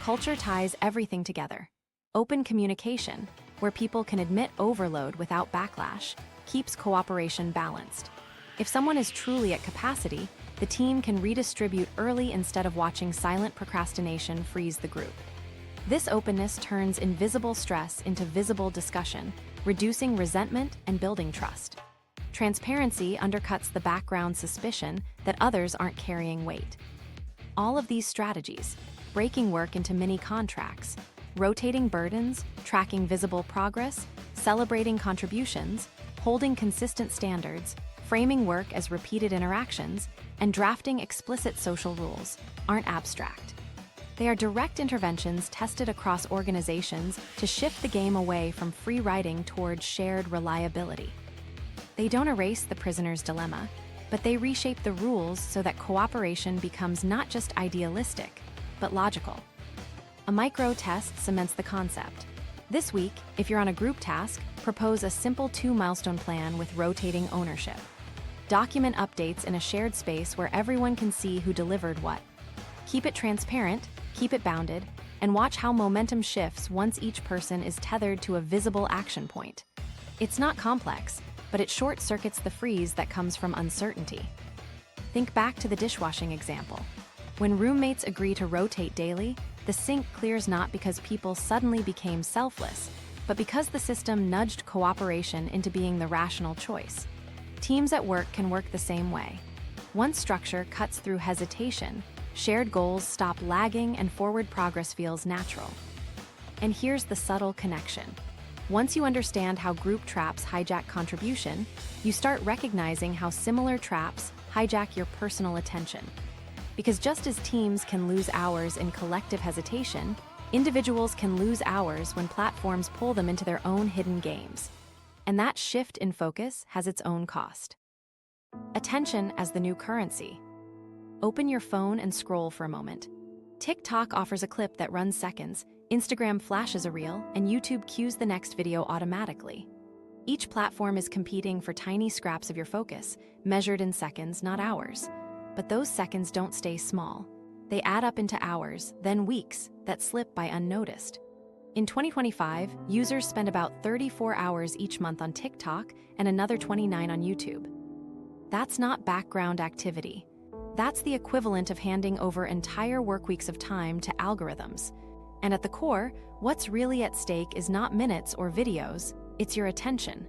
Culture ties everything together. Open communication, where people can admit overload without backlash, keeps cooperation balanced. If someone is truly at capacity, the team can redistribute early instead of watching silent procrastination freeze the group. This openness turns invisible stress into visible discussion, reducing resentment and building trust. Transparency undercuts the background suspicion that others aren't carrying weight. All of these strategies, breaking work into mini contracts, rotating burdens, tracking visible progress, celebrating contributions, holding consistent standards, framing work as repeated interactions, and drafting explicit social rules, aren't abstract. They are direct interventions tested across organizations to shift the game away from free riding toward shared reliability. They don't erase the prisoner's dilemma, but they reshape the rules so that cooperation becomes not just idealistic, but logical. A micro-test cements the concept. This week, if you're on a group task, propose a simple 2-milestone plan with rotating ownership. Document updates in a shared space where everyone can see who delivered what. Keep it transparent, keep it bounded, and watch how momentum shifts once each person is tethered to a visible action point. It's not complex, but it short-circuits the freeze that comes from uncertainty. Think back to the dishwashing example. When roommates agree to rotate daily, the sink clears not because people suddenly became selfless, but because the system nudged cooperation into being the rational choice. Teams at work can work the same way. Once structure cuts through hesitation, shared goals stop lagging and forward progress feels natural. And here's the subtle connection. Once you understand how group traps hijack contribution, you start recognizing how similar traps hijack your personal attention. Because just as teams can lose hours in collective hesitation, individuals can lose hours when platforms pull them into their own hidden games. And that shift in focus has its own cost. Attention as the new currency. Open your phone and scroll for a moment. TikTok offers a clip that runs seconds, Instagram flashes a reel, and YouTube cues the next video automatically. Each platform is competing for tiny scraps of your focus, measured in seconds, not hours. But those seconds don't stay small. They add up into hours, then weeks, that slip by unnoticed. In 2025, users spend about 34 hours each month on TikTok and another 29 on YouTube. That's not background activity. That's the equivalent of handing over entire work weeks of time to algorithms. And at the core, what's really at stake is not minutes or videos, it's your attention.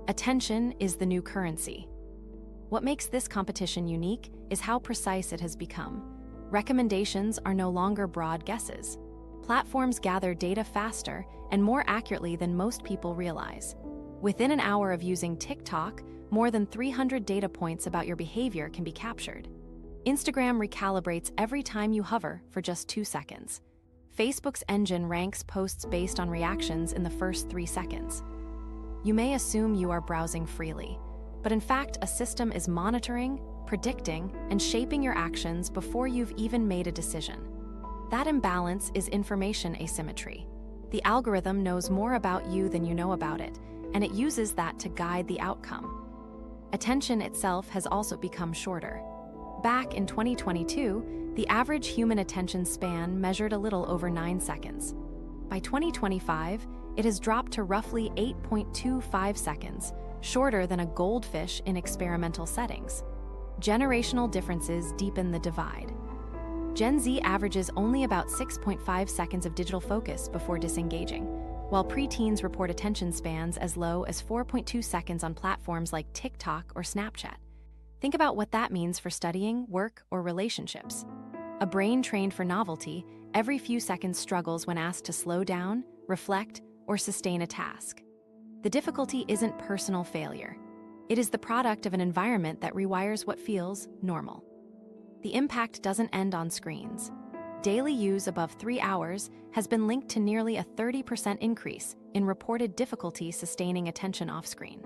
Attention is the new currency. What makes this competition unique is how precise it has become. Recommendations are no longer broad guesses. Platforms gather data faster and more accurately than most people realize. Within an hour of using TikTok, more than 300 data points about your behavior can be captured. Instagram recalibrates every time you hover for just 2 seconds. Facebook's engine ranks posts based on reactions in the first 3 seconds. You may assume you are browsing freely, but in fact, a system is monitoring, predicting, and shaping your actions before you've even made a decision. That imbalance is information asymmetry. The algorithm knows more about you than you know about it, and it uses that to guide the outcome. Attention itself has also become shorter. Back in 2022, the average human attention span measured a little over 9 seconds. By 2025, it has dropped to roughly 8.25 seconds, shorter than a goldfish in experimental settings. Generational differences deepen the divide. Gen Z averages only about 6.5 seconds of digital focus before disengaging, while preteens report attention spans as low as 4.2 seconds on platforms like TikTok or Snapchat. Think about what that means for studying, work, or relationships. A brain trained for novelty every few seconds struggles when asked to slow down, reflect, or sustain a task. The difficulty isn't personal failure. It is the product of an environment that rewires what feels normal. The impact doesn't end on screens. daily use above 3 hours has been linked to nearly a 30% increase in reported difficulty sustaining attention off-screen.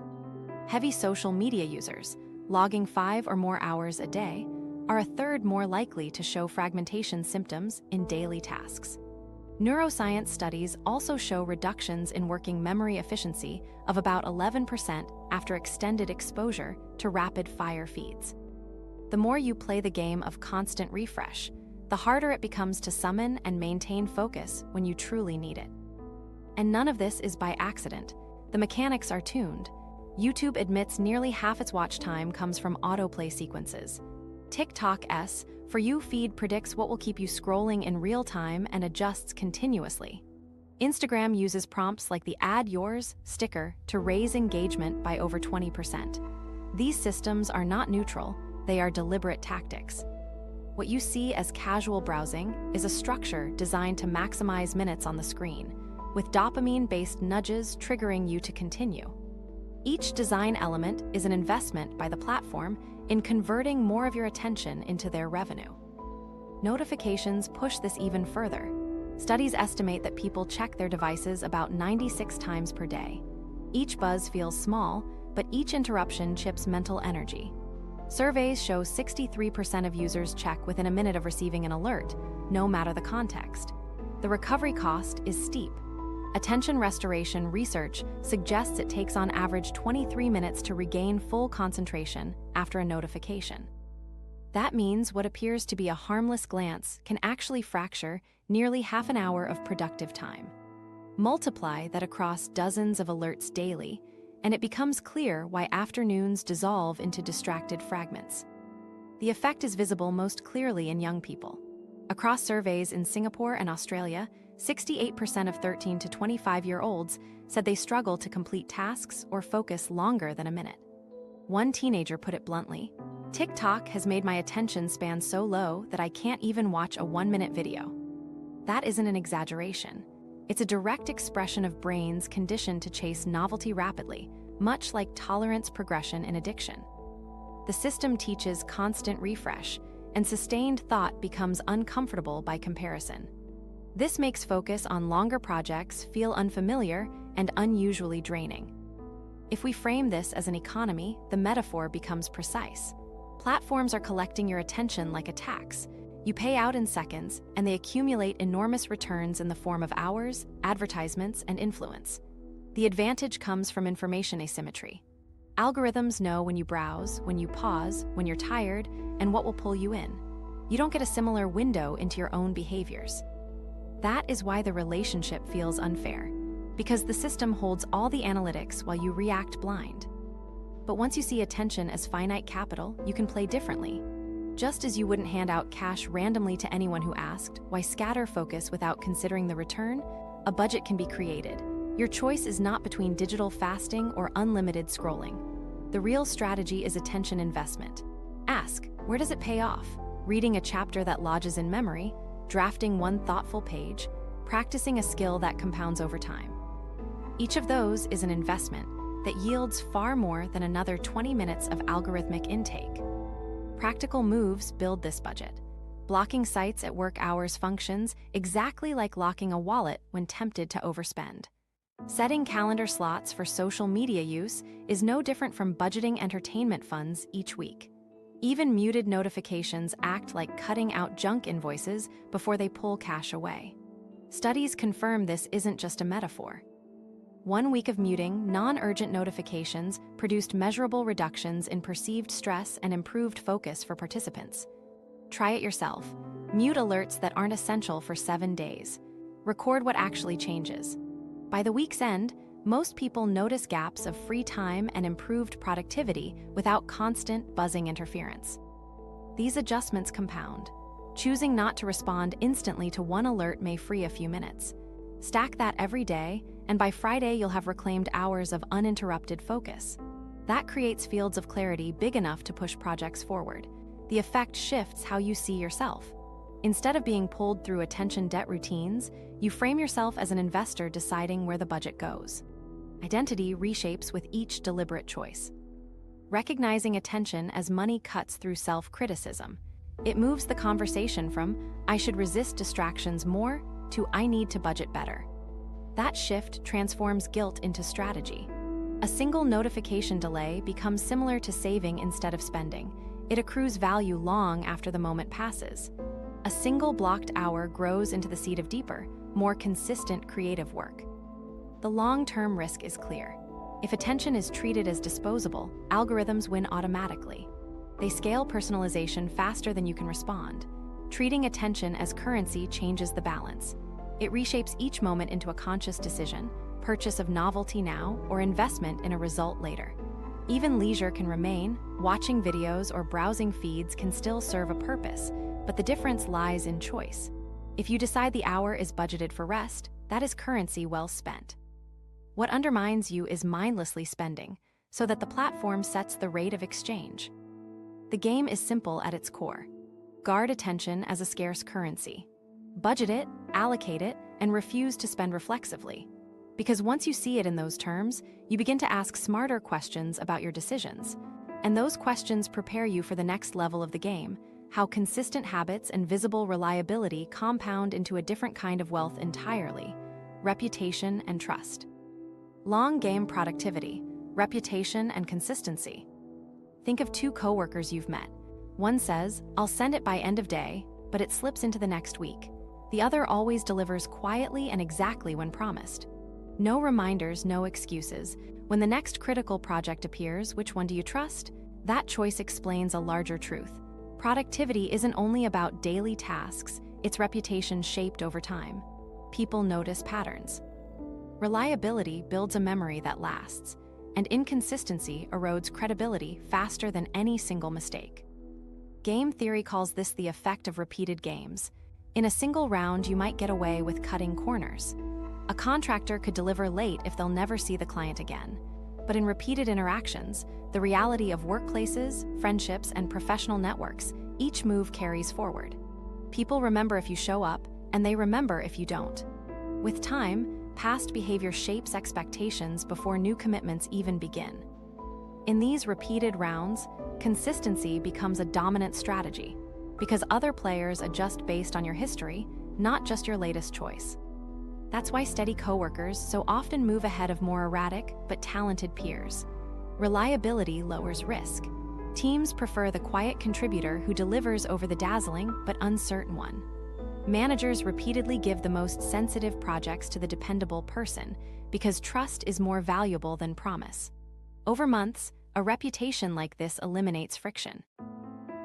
Heavy social media users, logging 5 or more hours a day, are a third more likely to show fragmentation symptoms in daily tasks. Neuroscience studies also show reductions in working memory efficiency of about 11% after extended exposure to rapid-fire feeds. The more you play the game of constant refresh, the harder it becomes to summon and maintain focus when you truly need it. And none of this is by accident. The mechanics are tuned. YouTube admits nearly half its watch time comes from autoplay sequences. TikTok's For You feed predicts what will keep you scrolling in real time and adjusts continuously. Instagram uses prompts like the Add Yours sticker to raise engagement by over 20%. These systems are not neutral, they are deliberate tactics. What you see as casual browsing is a structure designed to maximize minutes on the screen, with dopamine-based nudges triggering you to continue. Each design element is an investment by the platform in converting more of your attention into their revenue. Notifications push this even further. Studies estimate that people check their devices about 96 times per day. Each buzz feels small, but each interruption chips mental energy. Surveys show 63% of users check within a minute of receiving an alert, no matter the context. The recovery cost is steep. Attention restoration research suggests it takes on average 23 minutes to regain full concentration after a notification. That means what appears to be a harmless glance can actually fracture nearly half an hour of productive time. Multiply that across dozens of alerts daily, and it becomes clear why afternoons dissolve into distracted fragments. The effect is visible most clearly in young people. Across surveys in Singapore and Australia, 68% of 13 to 25-year-olds said they struggle to complete tasks or focus longer than a minute. One teenager put it bluntly, "TikTok has made my attention span so low that I can't even watch a 1-minute video." That isn't an exaggeration. It's a direct expression of brains conditioned to chase novelty rapidly, much like tolerance progression in addiction. The system teaches constant refresh, and sustained thought becomes uncomfortable by comparison. This makes focus on longer projects feel unfamiliar and unusually draining. If we frame this as an economy, the metaphor becomes precise. Platforms are collecting your attention like a tax. You pay out in seconds, and they accumulate enormous returns in the form of hours, advertisements, and influence. The advantage comes from information asymmetry. Algorithms know when you browse, when you pause, when you're tired, and what will pull you in. You don't get a similar window into your own behaviors. That is why the relationship feels unfair, because the system holds all the analytics while you react blind. But once you see attention as finite capital, you can play differently. Just as you wouldn't hand out cash randomly to anyone who asked, why scatter focus without considering the return? A budget can be created. Your choice is not between digital fasting or unlimited scrolling. The real strategy is attention investment. Ask, where does it pay off? Reading a chapter that lodges in memory, drafting one thoughtful page, practicing a skill that compounds over time. Each of those is an investment that yields far more than another 20 minutes of algorithmic intake. Practical moves build this budget. Blocking sites at work hours functions exactly like locking a wallet when tempted to overspend. Setting calendar slots for social media use is no different from budgeting entertainment funds each week. Even muted notifications act like cutting out junk invoices before they pull cash away. Studies confirm this isn't just a metaphor. 1 week of muting non-urgent notifications produced measurable reductions in perceived stress and improved focus for participants. Try it yourself. Mute alerts that aren't essential for 7 days. Record what actually changes. By the week's end, most people notice gaps of free time and improved productivity without constant buzzing interference. These adjustments compound. Choosing not to respond instantly to one alert may free a few minutes. Stack that every day, and by Friday you'll have reclaimed hours of uninterrupted focus. That creates fields of clarity big enough to push projects forward. The effect shifts how you see yourself. Instead of being pulled through attention debt routines, you frame yourself as an investor deciding where the budget goes. Identity reshapes with each deliberate choice. Recognizing attention as money cuts through self-criticism. It moves the conversation from, "I should resist distractions more," to "I need to budget better." That shift transforms guilt into strategy. A single notification delay becomes similar to saving instead of spending. It accrues value long after the moment passes. A single blocked hour grows into the seed of deeper, more consistent creative work. The long-term risk is clear. If attention is treated as disposable, algorithms win automatically. They scale personalization faster than you can respond. Treating attention as currency changes the balance. It reshapes each moment into a conscious decision, purchase of novelty now or investment in a result later. Even leisure can remain, watching videos or browsing feeds can still serve a purpose, but the difference lies in choice. If you decide the hour is budgeted for rest, that is currency well spent. What undermines you is mindlessly spending, so that the platform sets the rate of exchange. The game is simple at its core. Guard attention as a scarce currency. Budget it, allocate it, and refuse to spend reflexively. Because once you see it in those terms, you begin to ask smarter questions about your decisions. And those questions prepare you for the next level of the game, how consistent habits and visible reliability compound into a different kind of wealth entirely: reputation and trust. Long game productivity, reputation and consistency. Think of two coworkers you've met. One says, "I'll send it by end of day," but it slips into the next week. The other always delivers quietly and exactly when promised. No reminders, no excuses. When the next critical project appears, which one do you trust? That choice explains a larger truth. Productivity isn't only about daily tasks, it's reputation shaped over time. People notice patterns. Reliability builds a memory that lasts, and inconsistency erodes credibility faster than any single mistake. Game theory calls this the effect of repeated games. In a single round, you might get away with cutting corners. A contractor could deliver late if they'll never see the client again. But in repeated interactions, the reality of workplaces, friendships, and professional networks, each move carries forward. People remember if you show up, and they remember if you don't. With time, past behavior shapes expectations before new commitments even begin. In these repeated rounds, consistency becomes a dominant strategy, because other players adjust based on your history, not just your latest choice. That's why steady coworkers so often move ahead of more erratic but talented peers. Reliability lowers risk. Teams prefer the quiet contributor who delivers over the dazzling but uncertain one. Managers repeatedly give the most sensitive projects to the dependable person because trust is more valuable than promise. Over months, a reputation like this eliminates friction.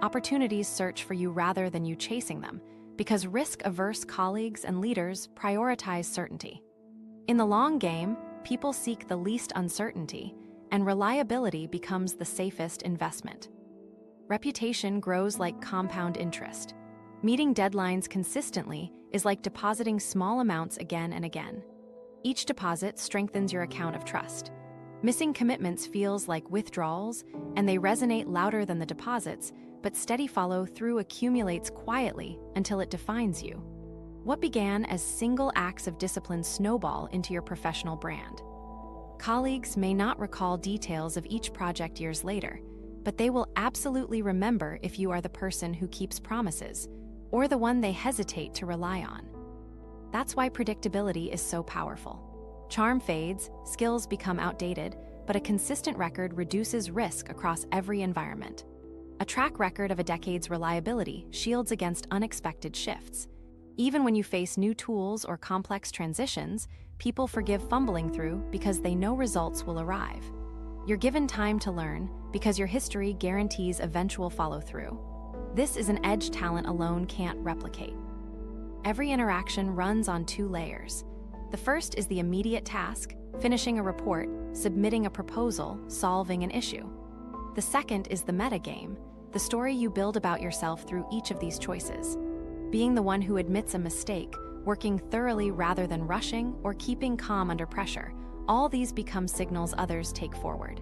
Opportunities search for you rather than you chasing them, because risk-averse colleagues and leaders prioritize certainty. In the long game, people seek the least uncertainty, and reliability becomes the safest investment. Reputation grows like compound interest. Meeting deadlines consistently is like depositing small amounts again and again. Each deposit strengthens your account of trust. Missing commitments feels like withdrawals, and they resonate louder than the deposits, but steady follow-through accumulates quietly until it defines you. What began as single acts of discipline snowball into your professional brand. Colleagues may not recall details of each project years later, but they will absolutely remember if you are the person who keeps promises, or the one they hesitate to rely on. That's why predictability is so powerful. Charm fades, skills become outdated, but a consistent record reduces risk across every environment. A track record of a decade's reliability shields against unexpected shifts. Even when you face new tools or complex transitions, people forgive fumbling through because they know results will arrive. You're given time to learn because your history guarantees eventual follow-through. This is an edge talent alone can't replicate. Every interaction runs on two layers. The first is the immediate task, finishing a report, submitting a proposal, solving an issue. The second is the metagame, the story you build about yourself through each of these choices. Being the one who admits a mistake, working thoroughly rather than rushing, or keeping calm under pressure, all these become signals others take forward.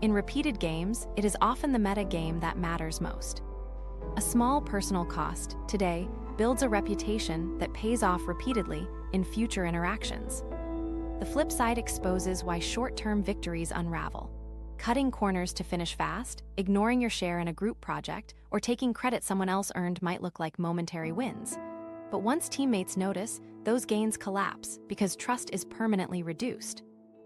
In repeated games, it is often the metagame that matters most. A small personal cost, today, builds a reputation that pays off repeatedly in future interactions. The flip side exposes why short-term victories unravel. Cutting corners to finish fast, ignoring your share in a group project, or taking credit someone else earned might look like momentary wins. But once teammates notice, those gains collapse because trust is permanently reduced.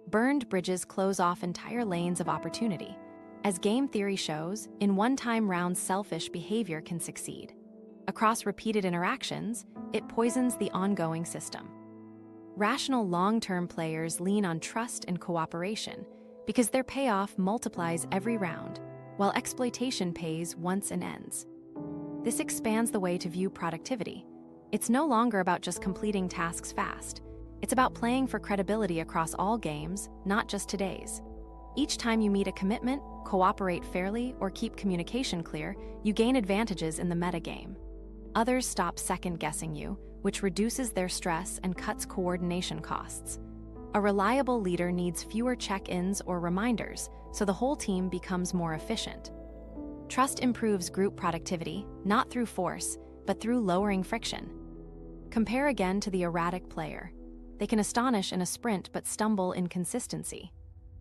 Burned bridges close off entire lanes of opportunity. As game theory shows, in one-time rounds, selfish behavior can succeed. Across repeated interactions, it poisons the ongoing system. Rational long-term players lean on trust and cooperation because their payoff multiplies every round, while exploitation pays once and ends. This expands the way to view productivity. It's no longer about just completing tasks fast. It's about playing for credibility across all games, not just today's. Each time you meet a commitment, cooperate fairly, or keep communication clear, you gain advantages in the metagame. Others stop second-guessing you, which reduces their stress and cuts coordination costs. A reliable leader needs fewer check-ins or reminders, so the whole team becomes more efficient. Trust improves group productivity, not through force, but through lowering friction. Compare again to the erratic player. They can astonish in a sprint but stumble in consistency.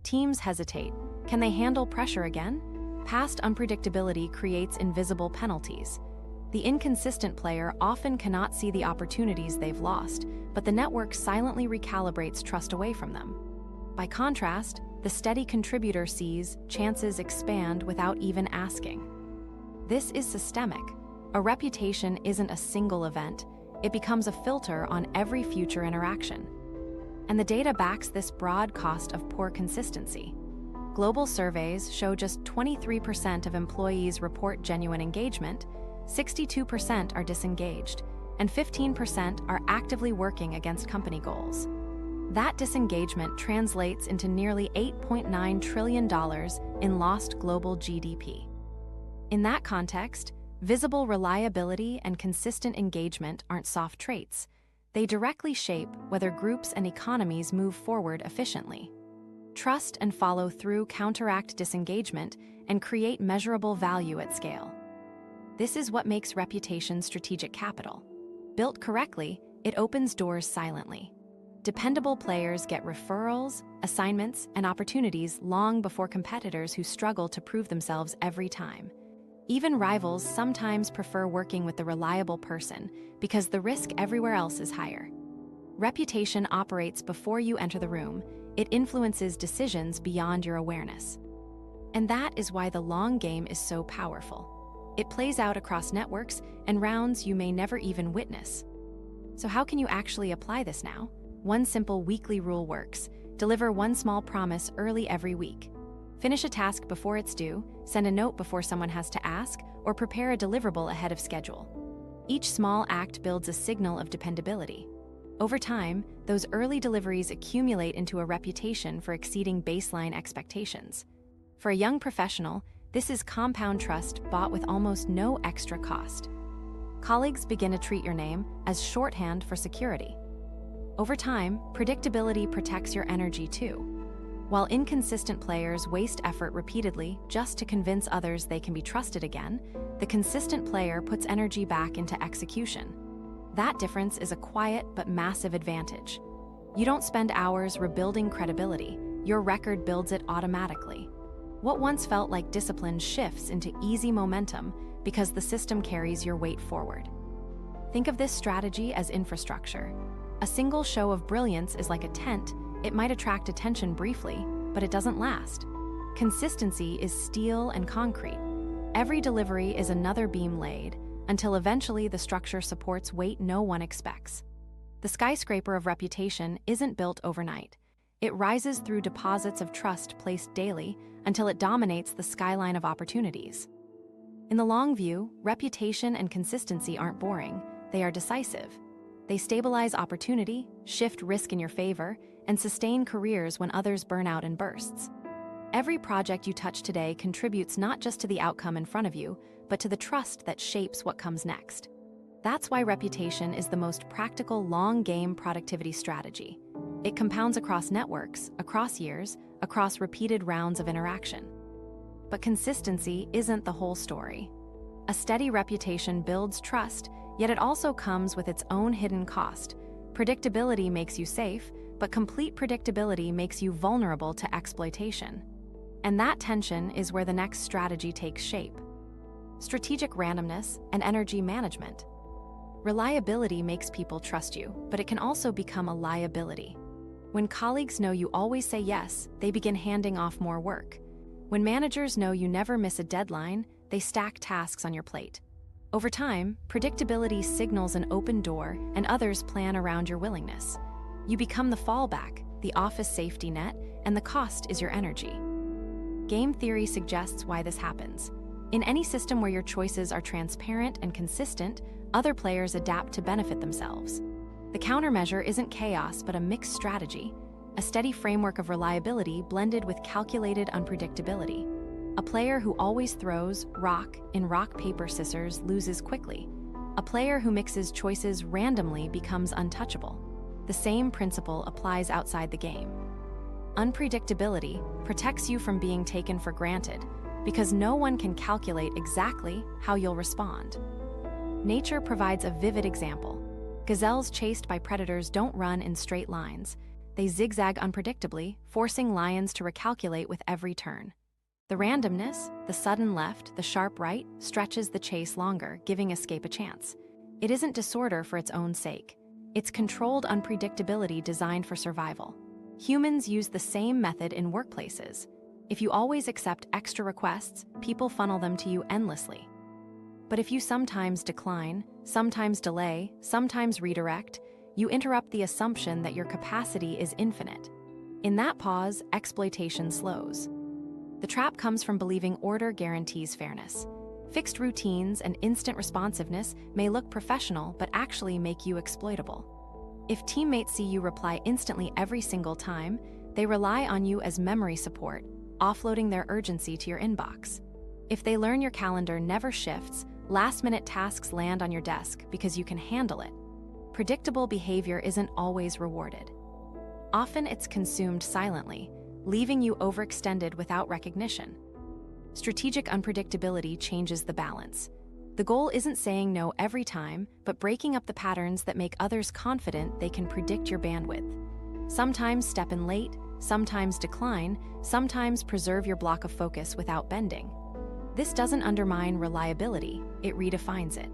Teams hesitate. Can they handle pressure again? Past unpredictability creates invisible penalties. The inconsistent player often cannot see the opportunities they've lost, but the network silently recalibrates trust away from them. By contrast, the steady contributor sees chances expand without even asking. This is systemic. A reputation isn't a single event. It becomes a filter on every future interaction. And the data backs this broad cost of poor consistency. Global surveys show just 23% of employees report genuine engagement, 62% are disengaged, and 15% are actively working against company goals. That disengagement translates into nearly $8.9 trillion in lost global GDP. In that context, visible reliability and consistent engagement aren't soft traits. They directly shape whether groups and economies move forward efficiently. Trust and follow through counteract disengagement and create measurable value at scale. This is what makes reputation strategic capital. Built correctly, it opens doors silently. Dependable players get referrals, assignments, and opportunities long before competitors who struggle to prove themselves every time. Even rivals sometimes prefer working with the reliable person because the risk everywhere else is higher. Reputation operates before you enter the room. It influences decisions beyond your awareness. And that is why the long game is so powerful. It plays out across networks and rounds you may never even witness. So how can you actually apply this now? One simple weekly rule works. Deliver one small promise early every week. Finish a task before it's due, send a note before someone has to ask, or prepare a deliverable ahead of schedule. Each small act builds a signal of dependability. Over time, those early deliveries accumulate into a reputation for exceeding baseline expectations. For a young professional, this is compound trust bought with almost no extra cost. Colleagues begin to treat your name as shorthand for security. Over time, predictability protects your energy too. While inconsistent players waste effort repeatedly just to convince others they can be trusted again, the consistent player puts energy back into execution. That difference is a quiet but massive advantage. You don't spend hours rebuilding credibility. Your record builds it automatically. What once felt like discipline shifts into easy momentum because the system carries your weight forward. Think of this strategy as infrastructure. A single show of brilliance is like a tent. It might attract attention briefly, but it doesn't last. Consistency is steel and concrete. Every delivery is another beam laid, until eventually the structure supports weight no one expects. The skyscraper of reputation isn't built overnight. It rises through deposits of trust placed daily until it dominates the skyline of opportunities. In the long view, reputation and consistency aren't boring, they are decisive. They stabilize opportunity, shift risk in your favor, and sustain careers when others burn out in bursts. Every project you touch today contributes not just to the outcome in front of you, but to the trust that shapes what comes next. That's why reputation is the most practical long-game productivity strategy. It compounds across networks, across years, across repeated rounds of interaction. But consistency isn't the whole story. A steady reputation builds trust, yet it also comes with its own hidden cost. Predictability makes you safe, but complete predictability makes you vulnerable to exploitation. And that tension is where the next strategy takes shape. Strategic randomness and energy management. Reliability makes people trust you, but it can also become a liability. When colleagues know you always say yes, they begin handing off more work. When managers know you never miss a deadline, they stack tasks on your plate. Over time, predictability signals an open door, and others plan around your willingness. You become the fallback, the office safety net, and the cost is your energy. Game theory suggests why this happens. In any system where your choices are transparent and consistent, other players adapt to benefit themselves. The countermeasure isn't chaos, but a mixed strategy, a steady framework of reliability blended with calculated unpredictability. A player who always throws rock in rock, paper, scissors loses quickly. A player who mixes choices randomly becomes untouchable. The same principle applies outside the game. Unpredictability protects you from being taken for granted because no one can calculate exactly how you'll respond. Nature provides a vivid example. Gazelles chased by predators don't run in straight lines. They zigzag unpredictably, forcing lions to recalculate with every turn. The randomness, the sudden left, the sharp right, stretches the chase longer, giving escape a chance. It isn't disorder for its own sake. It's controlled unpredictability designed for survival. Humans use the same method in workplaces. If you always accept extra requests, people funnel them to you endlessly. But if you sometimes decline, sometimes delay, sometimes redirect, you interrupt the assumption that your capacity is infinite. In that pause, exploitation slows. The trap comes from believing order guarantees fairness. Fixed routines and instant responsiveness may look professional, but actually make you exploitable. If teammates see you reply instantly every single time, they rely on you as memory support, offloading their urgency to your inbox. If they learn your calendar never shifts, last-minute tasks land on your desk because you can handle it. Predictable behavior isn't always rewarded. Often it's consumed silently, leaving you overextended without recognition. Strategic unpredictability changes the balance. The goal isn't saying no every time, but breaking up the patterns that make others confident they can predict your bandwidth. Sometimes step in late, sometimes decline, sometimes preserve your block of focus without bending. This doesn't undermine reliability, it redefines it.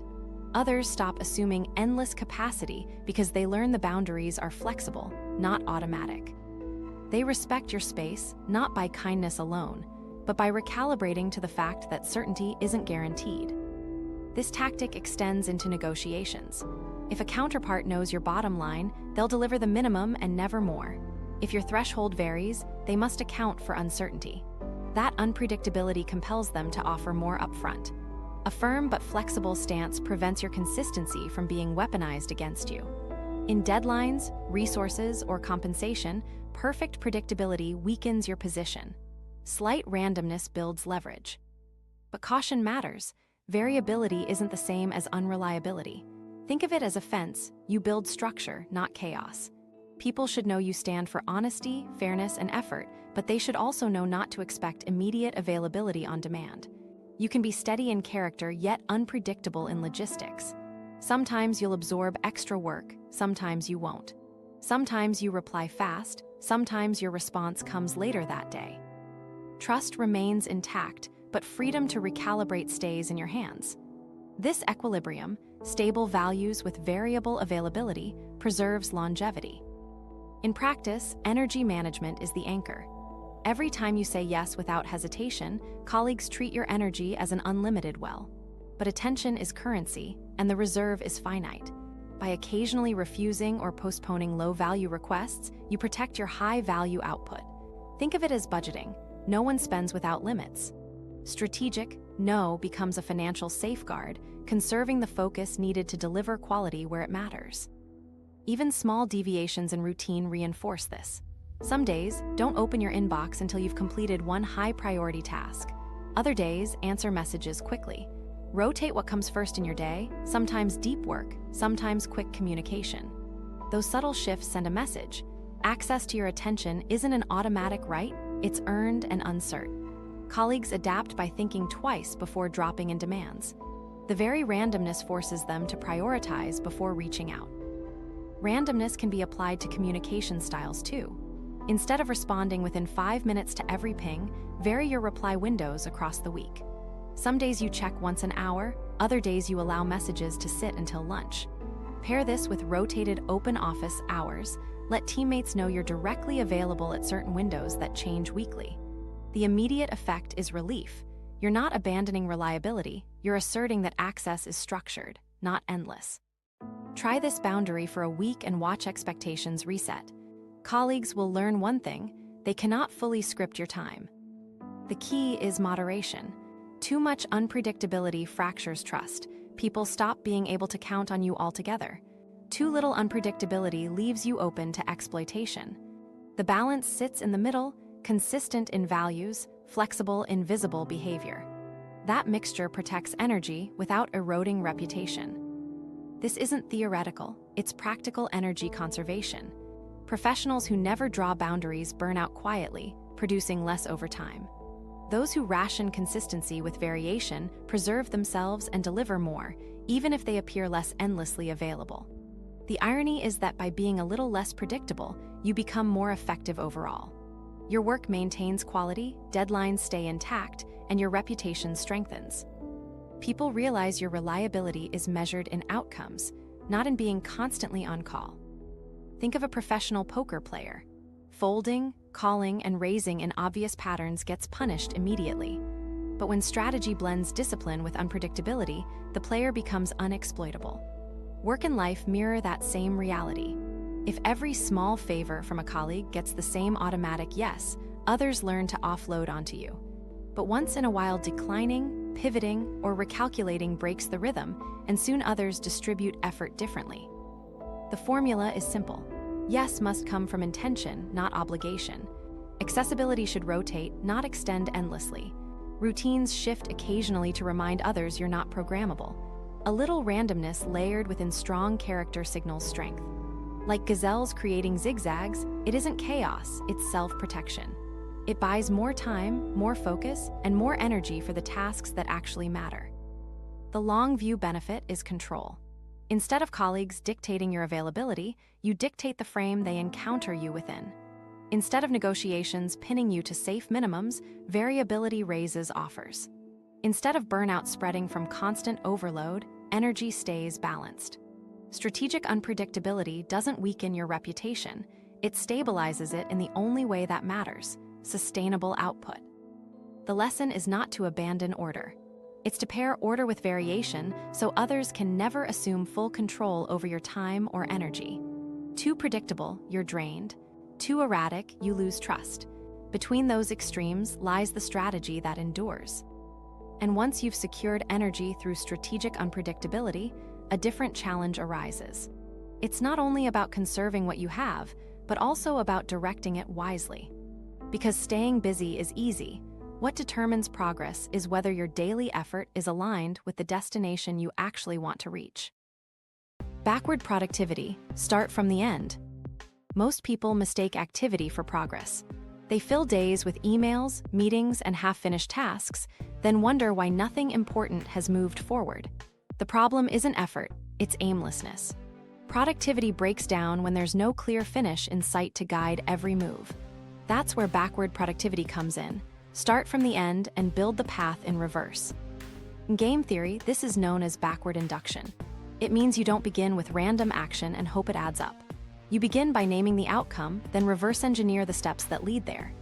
Others stop assuming endless capacity because they learn the boundaries are flexible, not automatic. They respect your space, not by kindness alone, but by recalibrating to the fact that certainty isn't guaranteed. This tactic extends into negotiations. If a counterpart knows your bottom line, they'll deliver the minimum and never more. If your threshold varies, they must account for uncertainty. That unpredictability compels them to offer more upfront. A firm but flexible stance prevents your consistency from being weaponized against you. In deadlines, resources, or compensation, perfect predictability weakens your position. Slight randomness builds leverage. But caution matters. Variability isn't the same as unreliability. Think of it as a fence. You build structure, not chaos. People should know you stand for honesty, fairness, and effort, but they should also know not to expect immediate availability on demand. You can be steady in character, yet unpredictable in logistics. Sometimes you'll absorb extra work, sometimes you won't. Sometimes you reply fast, sometimes your response comes later that day. Trust remains intact, but freedom to recalibrate stays in your hands. This equilibrium, stable values with variable availability, preserves longevity. In practice, energy management is the anchor. Every time you say yes without hesitation, colleagues treat your energy as an unlimited well. But attention is currency, and the reserve is finite. By occasionally refusing or postponing low-value requests, you protect your high-value output. Think of it as budgeting. No one spends without limits. Strategic no becomes a financial safeguard, conserving the focus needed to deliver quality where it matters. Even small deviations in routine reinforce this. Some days, don't open your inbox until you've completed one high-priority task. Other days, answer messages quickly. Rotate what comes first in your day, sometimes deep work, sometimes quick communication. Those subtle shifts send a message. Access to your attention isn't an automatic right, it's earned and uncertain. Colleagues adapt by thinking twice before dropping in demands. The very randomness forces them to prioritize before reaching out. Randomness can be applied to communication styles too. Instead of responding within 5 minutes to every ping, vary your reply windows across the week. Some days you check once an hour, other days you allow messages to sit until lunch. Pair this with rotated open office hours. Let teammates know you're directly available at certain windows that change weekly. The immediate effect is relief. You're not abandoning reliability, you're asserting that access is structured, not endless. Try this boundary for a week and watch expectations reset. Colleagues will learn one thing: they cannot fully script your time. The key is moderation. Too much unpredictability fractures trust. People stop being able to count on you altogether. Too little unpredictability leaves you open to exploitation. The balance sits in the middle, consistent in values, flexible in visible behavior. That mixture protects energy without eroding reputation. This isn't theoretical, it's practical energy conservation. Professionals who never draw boundaries burn out quietly, producing less over time. Those who ration consistency with variation preserve themselves and deliver more, even if they appear less endlessly available. The irony is that by being a little less predictable, you become more effective overall. Your work maintains quality, deadlines stay intact, and your reputation strengthens. People realize your reliability is measured in outcomes, not in being constantly on call. Think of a professional poker player. Folding, calling, and raising in obvious patterns gets punished immediately. But when strategy blends discipline with unpredictability, the player becomes unexploitable. Work and life mirror that same reality. If every small favor from a colleague gets the same automatic yes, others learn to offload onto you. But once in a while, declining, pivoting, or recalculating breaks the rhythm, and soon others distribute effort differently. The formula is simple. Yes must come from intention, not obligation. Accessibility should rotate, not extend endlessly. Routines shift occasionally to remind others you're not programmable. A little randomness layered within strong character signals strength. Like gazelles creating zigzags, it isn't chaos, it's self-protection. It buys more time, more focus, and more energy for the tasks that actually matter. The long view benefit is control. Instead of colleagues dictating your availability, you dictate the frame they encounter you within. Instead of negotiations pinning you to safe minimums, variability raises offers. Instead of burnout spreading from constant overload, energy stays balanced. Strategic unpredictability doesn't weaken your reputation, it stabilizes it in the only way that matters: sustainable output. The lesson is not to abandon order. It's to pair order with variation so others can never assume full control over your time or energy. Too predictable, you're drained. Too erratic, you lose trust. Between those extremes lies the strategy that endures. And once you've secured energy through strategic unpredictability, a different challenge arises. It's not only about conserving what you have, but also about directing it wisely. Because staying busy is easy, what determines progress is whether your daily effort is aligned with the destination you actually want to reach. Backward productivity, start from the end. Most people mistake activity for progress. They fill days with emails, meetings, and half-finished tasks, then wonder why nothing important has moved forward. The problem isn't effort, it's aimlessness. Productivity breaks down when there's no clear finish in sight to guide every move. That's where backward productivity comes in. Start from the end and build the path in reverse. In game theory, this is known as backward induction. It means you don't begin with random action and hope it adds up. You begin by naming the outcome, then reverse engineer the steps that lead there.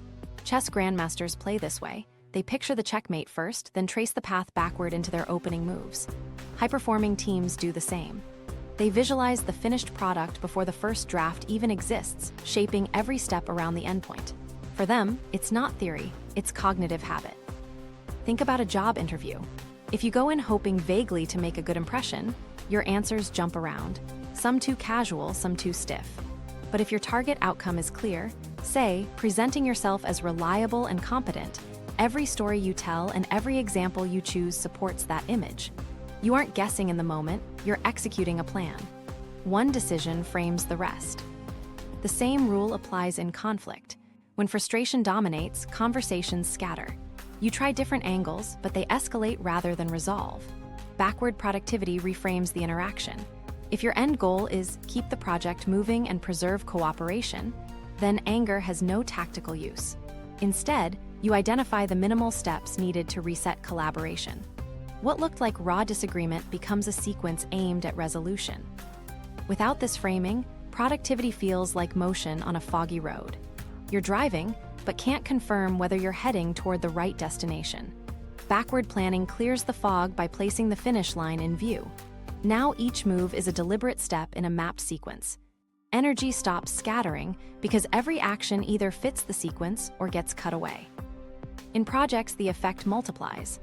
Chess grandmasters play this way. They picture the checkmate first, then trace the path backward into their opening moves. High-performing teams do the same. They visualize the finished product before the first draft even exists, shaping every step around the endpoint. For them, it's not theory, it's cognitive habit. Think about a job interview. If you go in hoping vaguely to make a good impression, your answers jump around, some too casual, some too stiff. But if your target outcome is clear, say, presenting yourself as reliable and competent, every story you tell and every example you choose supports that image. You aren't guessing in the moment, you're executing a plan. One decision frames the rest. The same rule applies in conflict. When frustration dominates, conversations scatter. You try different angles, but they escalate rather than resolve. Backward productivity reframes the interaction. If your end goal is keep the project moving and preserve cooperation, then anger has no tactical use. Instead, you identify the minimal steps needed to reset collaboration. What looked like raw disagreement becomes a sequence aimed at resolution. Without this framing, productivity feels like motion on a foggy road. You're driving, but can't confirm whether you're heading toward the right destination. Backward planning clears the fog by placing the finish line in view. Now each move is a deliberate step in a mapped sequence. Energy stops scattering because every action either fits the sequence or gets cut away. In projects, the effect multiplies.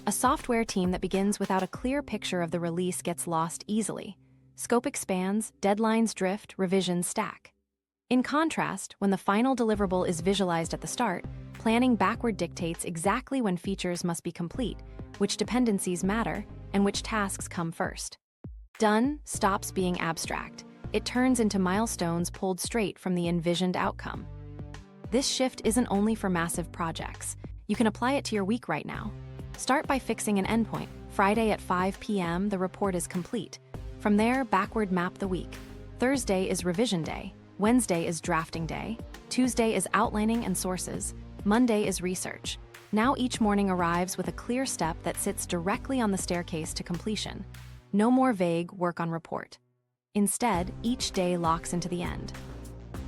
A software team that begins without a clear picture of the release gets lost easily. Scope expands, deadlines drift, revisions stack. In contrast, when the final deliverable is visualized at the start, planning backward dictates exactly when features must be complete, which dependencies matter, and which tasks come first. Done stops being abstract. It turns into milestones pulled straight from the envisioned outcome. This shift isn't only for massive projects. You can apply it to your week right now. Start by fixing an endpoint. Friday at 5 p.m., the report is complete. From there, backward map the week. Thursday is revision day. Wednesday is drafting day. Tuesday is outlining and sources. Monday is research. Now each morning arrives with a clear step that sits directly on the staircase to completion. No more vague work on report. Instead, each day locks into the end.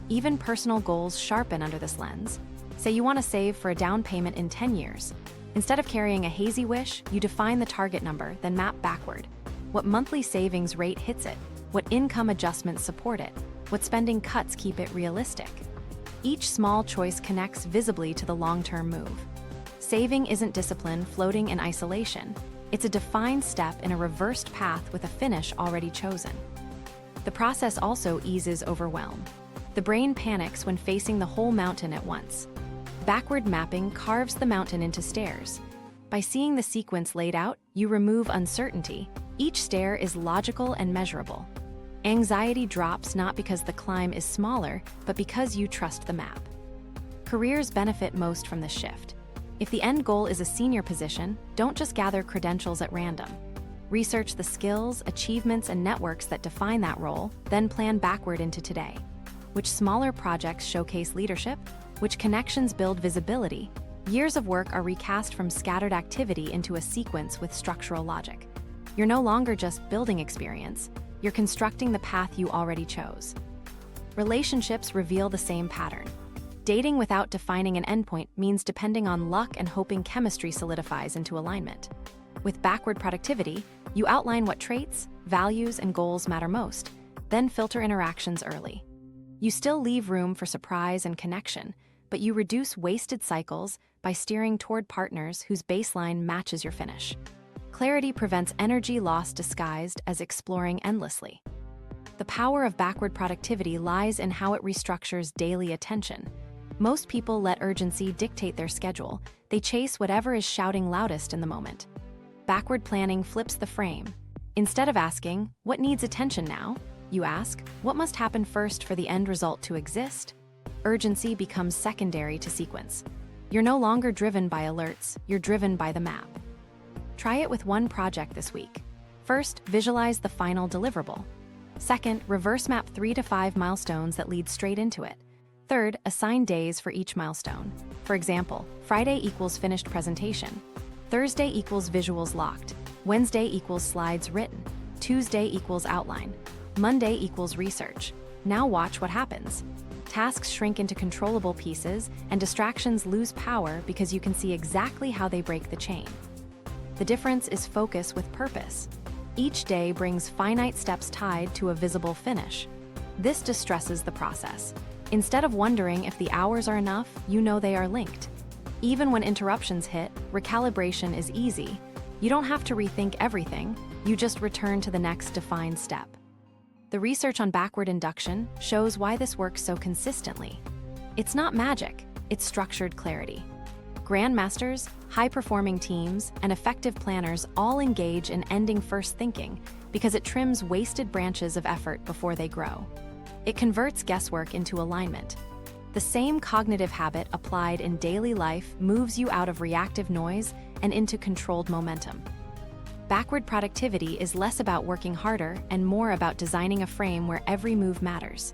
Even personal goals sharpen under this lens. Say you want to save for a down payment in 10 years. Instead of carrying a hazy wish, you define the target number, then map backward. What monthly savings rate hits it? What income adjustments support it? What spending cuts keep it realistic? Each small choice connects visibly to the long-term move. Saving isn't discipline floating in isolation. It's a defined step in a reversed path with a finish already chosen. The process also eases overwhelm. The brain panics when facing the whole mountain at once. Backward mapping carves the mountain into stairs. By seeing the sequence laid out, you remove uncertainty. Each stair is logical and measurable. Anxiety drops not because the climb is smaller, but because you trust the map. Careers benefit most from this shift. If the end goal is a senior position, don't just gather credentials at random. Research the skills, achievements, and networks that define that role, then plan backward into today. Which smaller projects showcase leadership? Which connections build visibility? Years of work are recast from scattered activity into a sequence with structural logic. You're no longer just building experience, you're constructing the path you already chose. Relationships reveal the same pattern. Dating without defining an endpoint means depending on luck and hoping chemistry solidifies into alignment. With backward productivity, you outline what traits, values, and goals matter most, then filter interactions early. You still leave room for surprise and connection, but you reduce wasted cycles by steering toward partners whose baseline matches your finish. Clarity prevents energy loss disguised as exploring endlessly. The power of backward productivity lies in how it restructures daily attention. Most people let urgency dictate their schedule. They chase whatever is shouting loudest in the moment. Backward planning flips the frame. Instead of asking, "What needs attention now?" you ask, "What must happen first for the end result to exist?" Urgency becomes secondary to sequence. You're no longer driven by alerts, you're driven by the map. Try it with one project this week. First, visualize the final deliverable. Second, reverse map 3 to 5 milestones that lead straight into it. Third, assign days for each milestone. For example, Friday equals finished presentation. Thursday equals visuals locked. Wednesday equals slides written. Tuesday equals outline. Monday equals research. Now watch what happens. Tasks shrink into controllable pieces, and distractions lose power because you can see exactly how they break the chain. The difference is focus with purpose. Each day brings finite steps tied to a visible finish. This distresses the process. Instead of wondering if the hours are enough, you know they are linked. Even when interruptions hit, recalibration is easy. You don't have to rethink everything, you just return to the next defined step. The research on backward induction shows why this works so consistently. It's not magic, it's structured clarity. Grandmasters, high-performing teams, and effective planners all engage in ending first thinking because it trims wasted branches of effort before they grow. It converts guesswork into alignment. The same cognitive habit applied in daily life moves you out of reactive noise and into controlled momentum. Backward productivity is less about working harder and more about designing a frame where every move matters.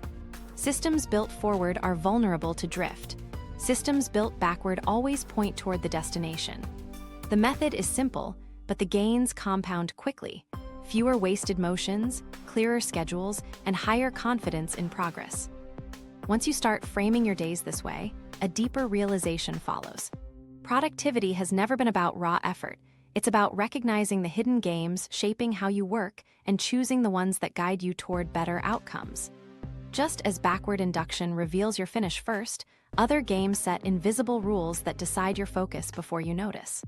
Systems built forward are vulnerable to drift. Systems built backward always point toward the destination. The method is simple, but the gains compound quickly. Fewer wasted motions, clearer schedules, and higher confidence in progress. Once you start framing your days this way, a deeper realization follows. Productivity has never been about raw effort. It's about recognizing the hidden games shaping how you work and choosing the ones that guide you toward better outcomes. Just as backward induction reveals your finish first, other games set invisible rules that decide your focus before you notice.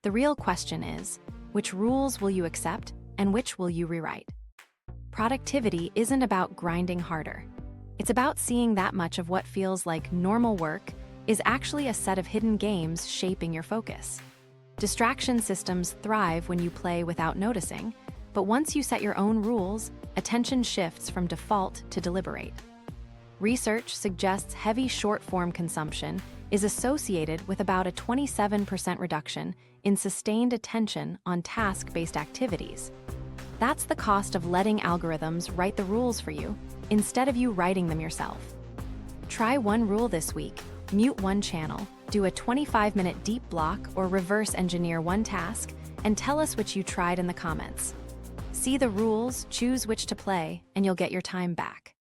The real question is, which rules will you accept and which will you rewrite? Productivity isn't about grinding harder. It's about seeing that much of what feels like normal work is actually a set of hidden games shaping your focus. Distraction systems thrive when you play without noticing, but once you set your own rules, attention shifts from default to deliberate. Research suggests heavy short-form consumption is associated with about a 27% reduction in sustained attention on task-based activities. That's the cost of letting algorithms write the rules for you, instead of you writing them yourself. Try one rule this week, mute one channel, do a 25-minute deep block, or reverse engineer one task, and tell us which you tried in the comments. See the rules, choose which to play, and you'll get your time back.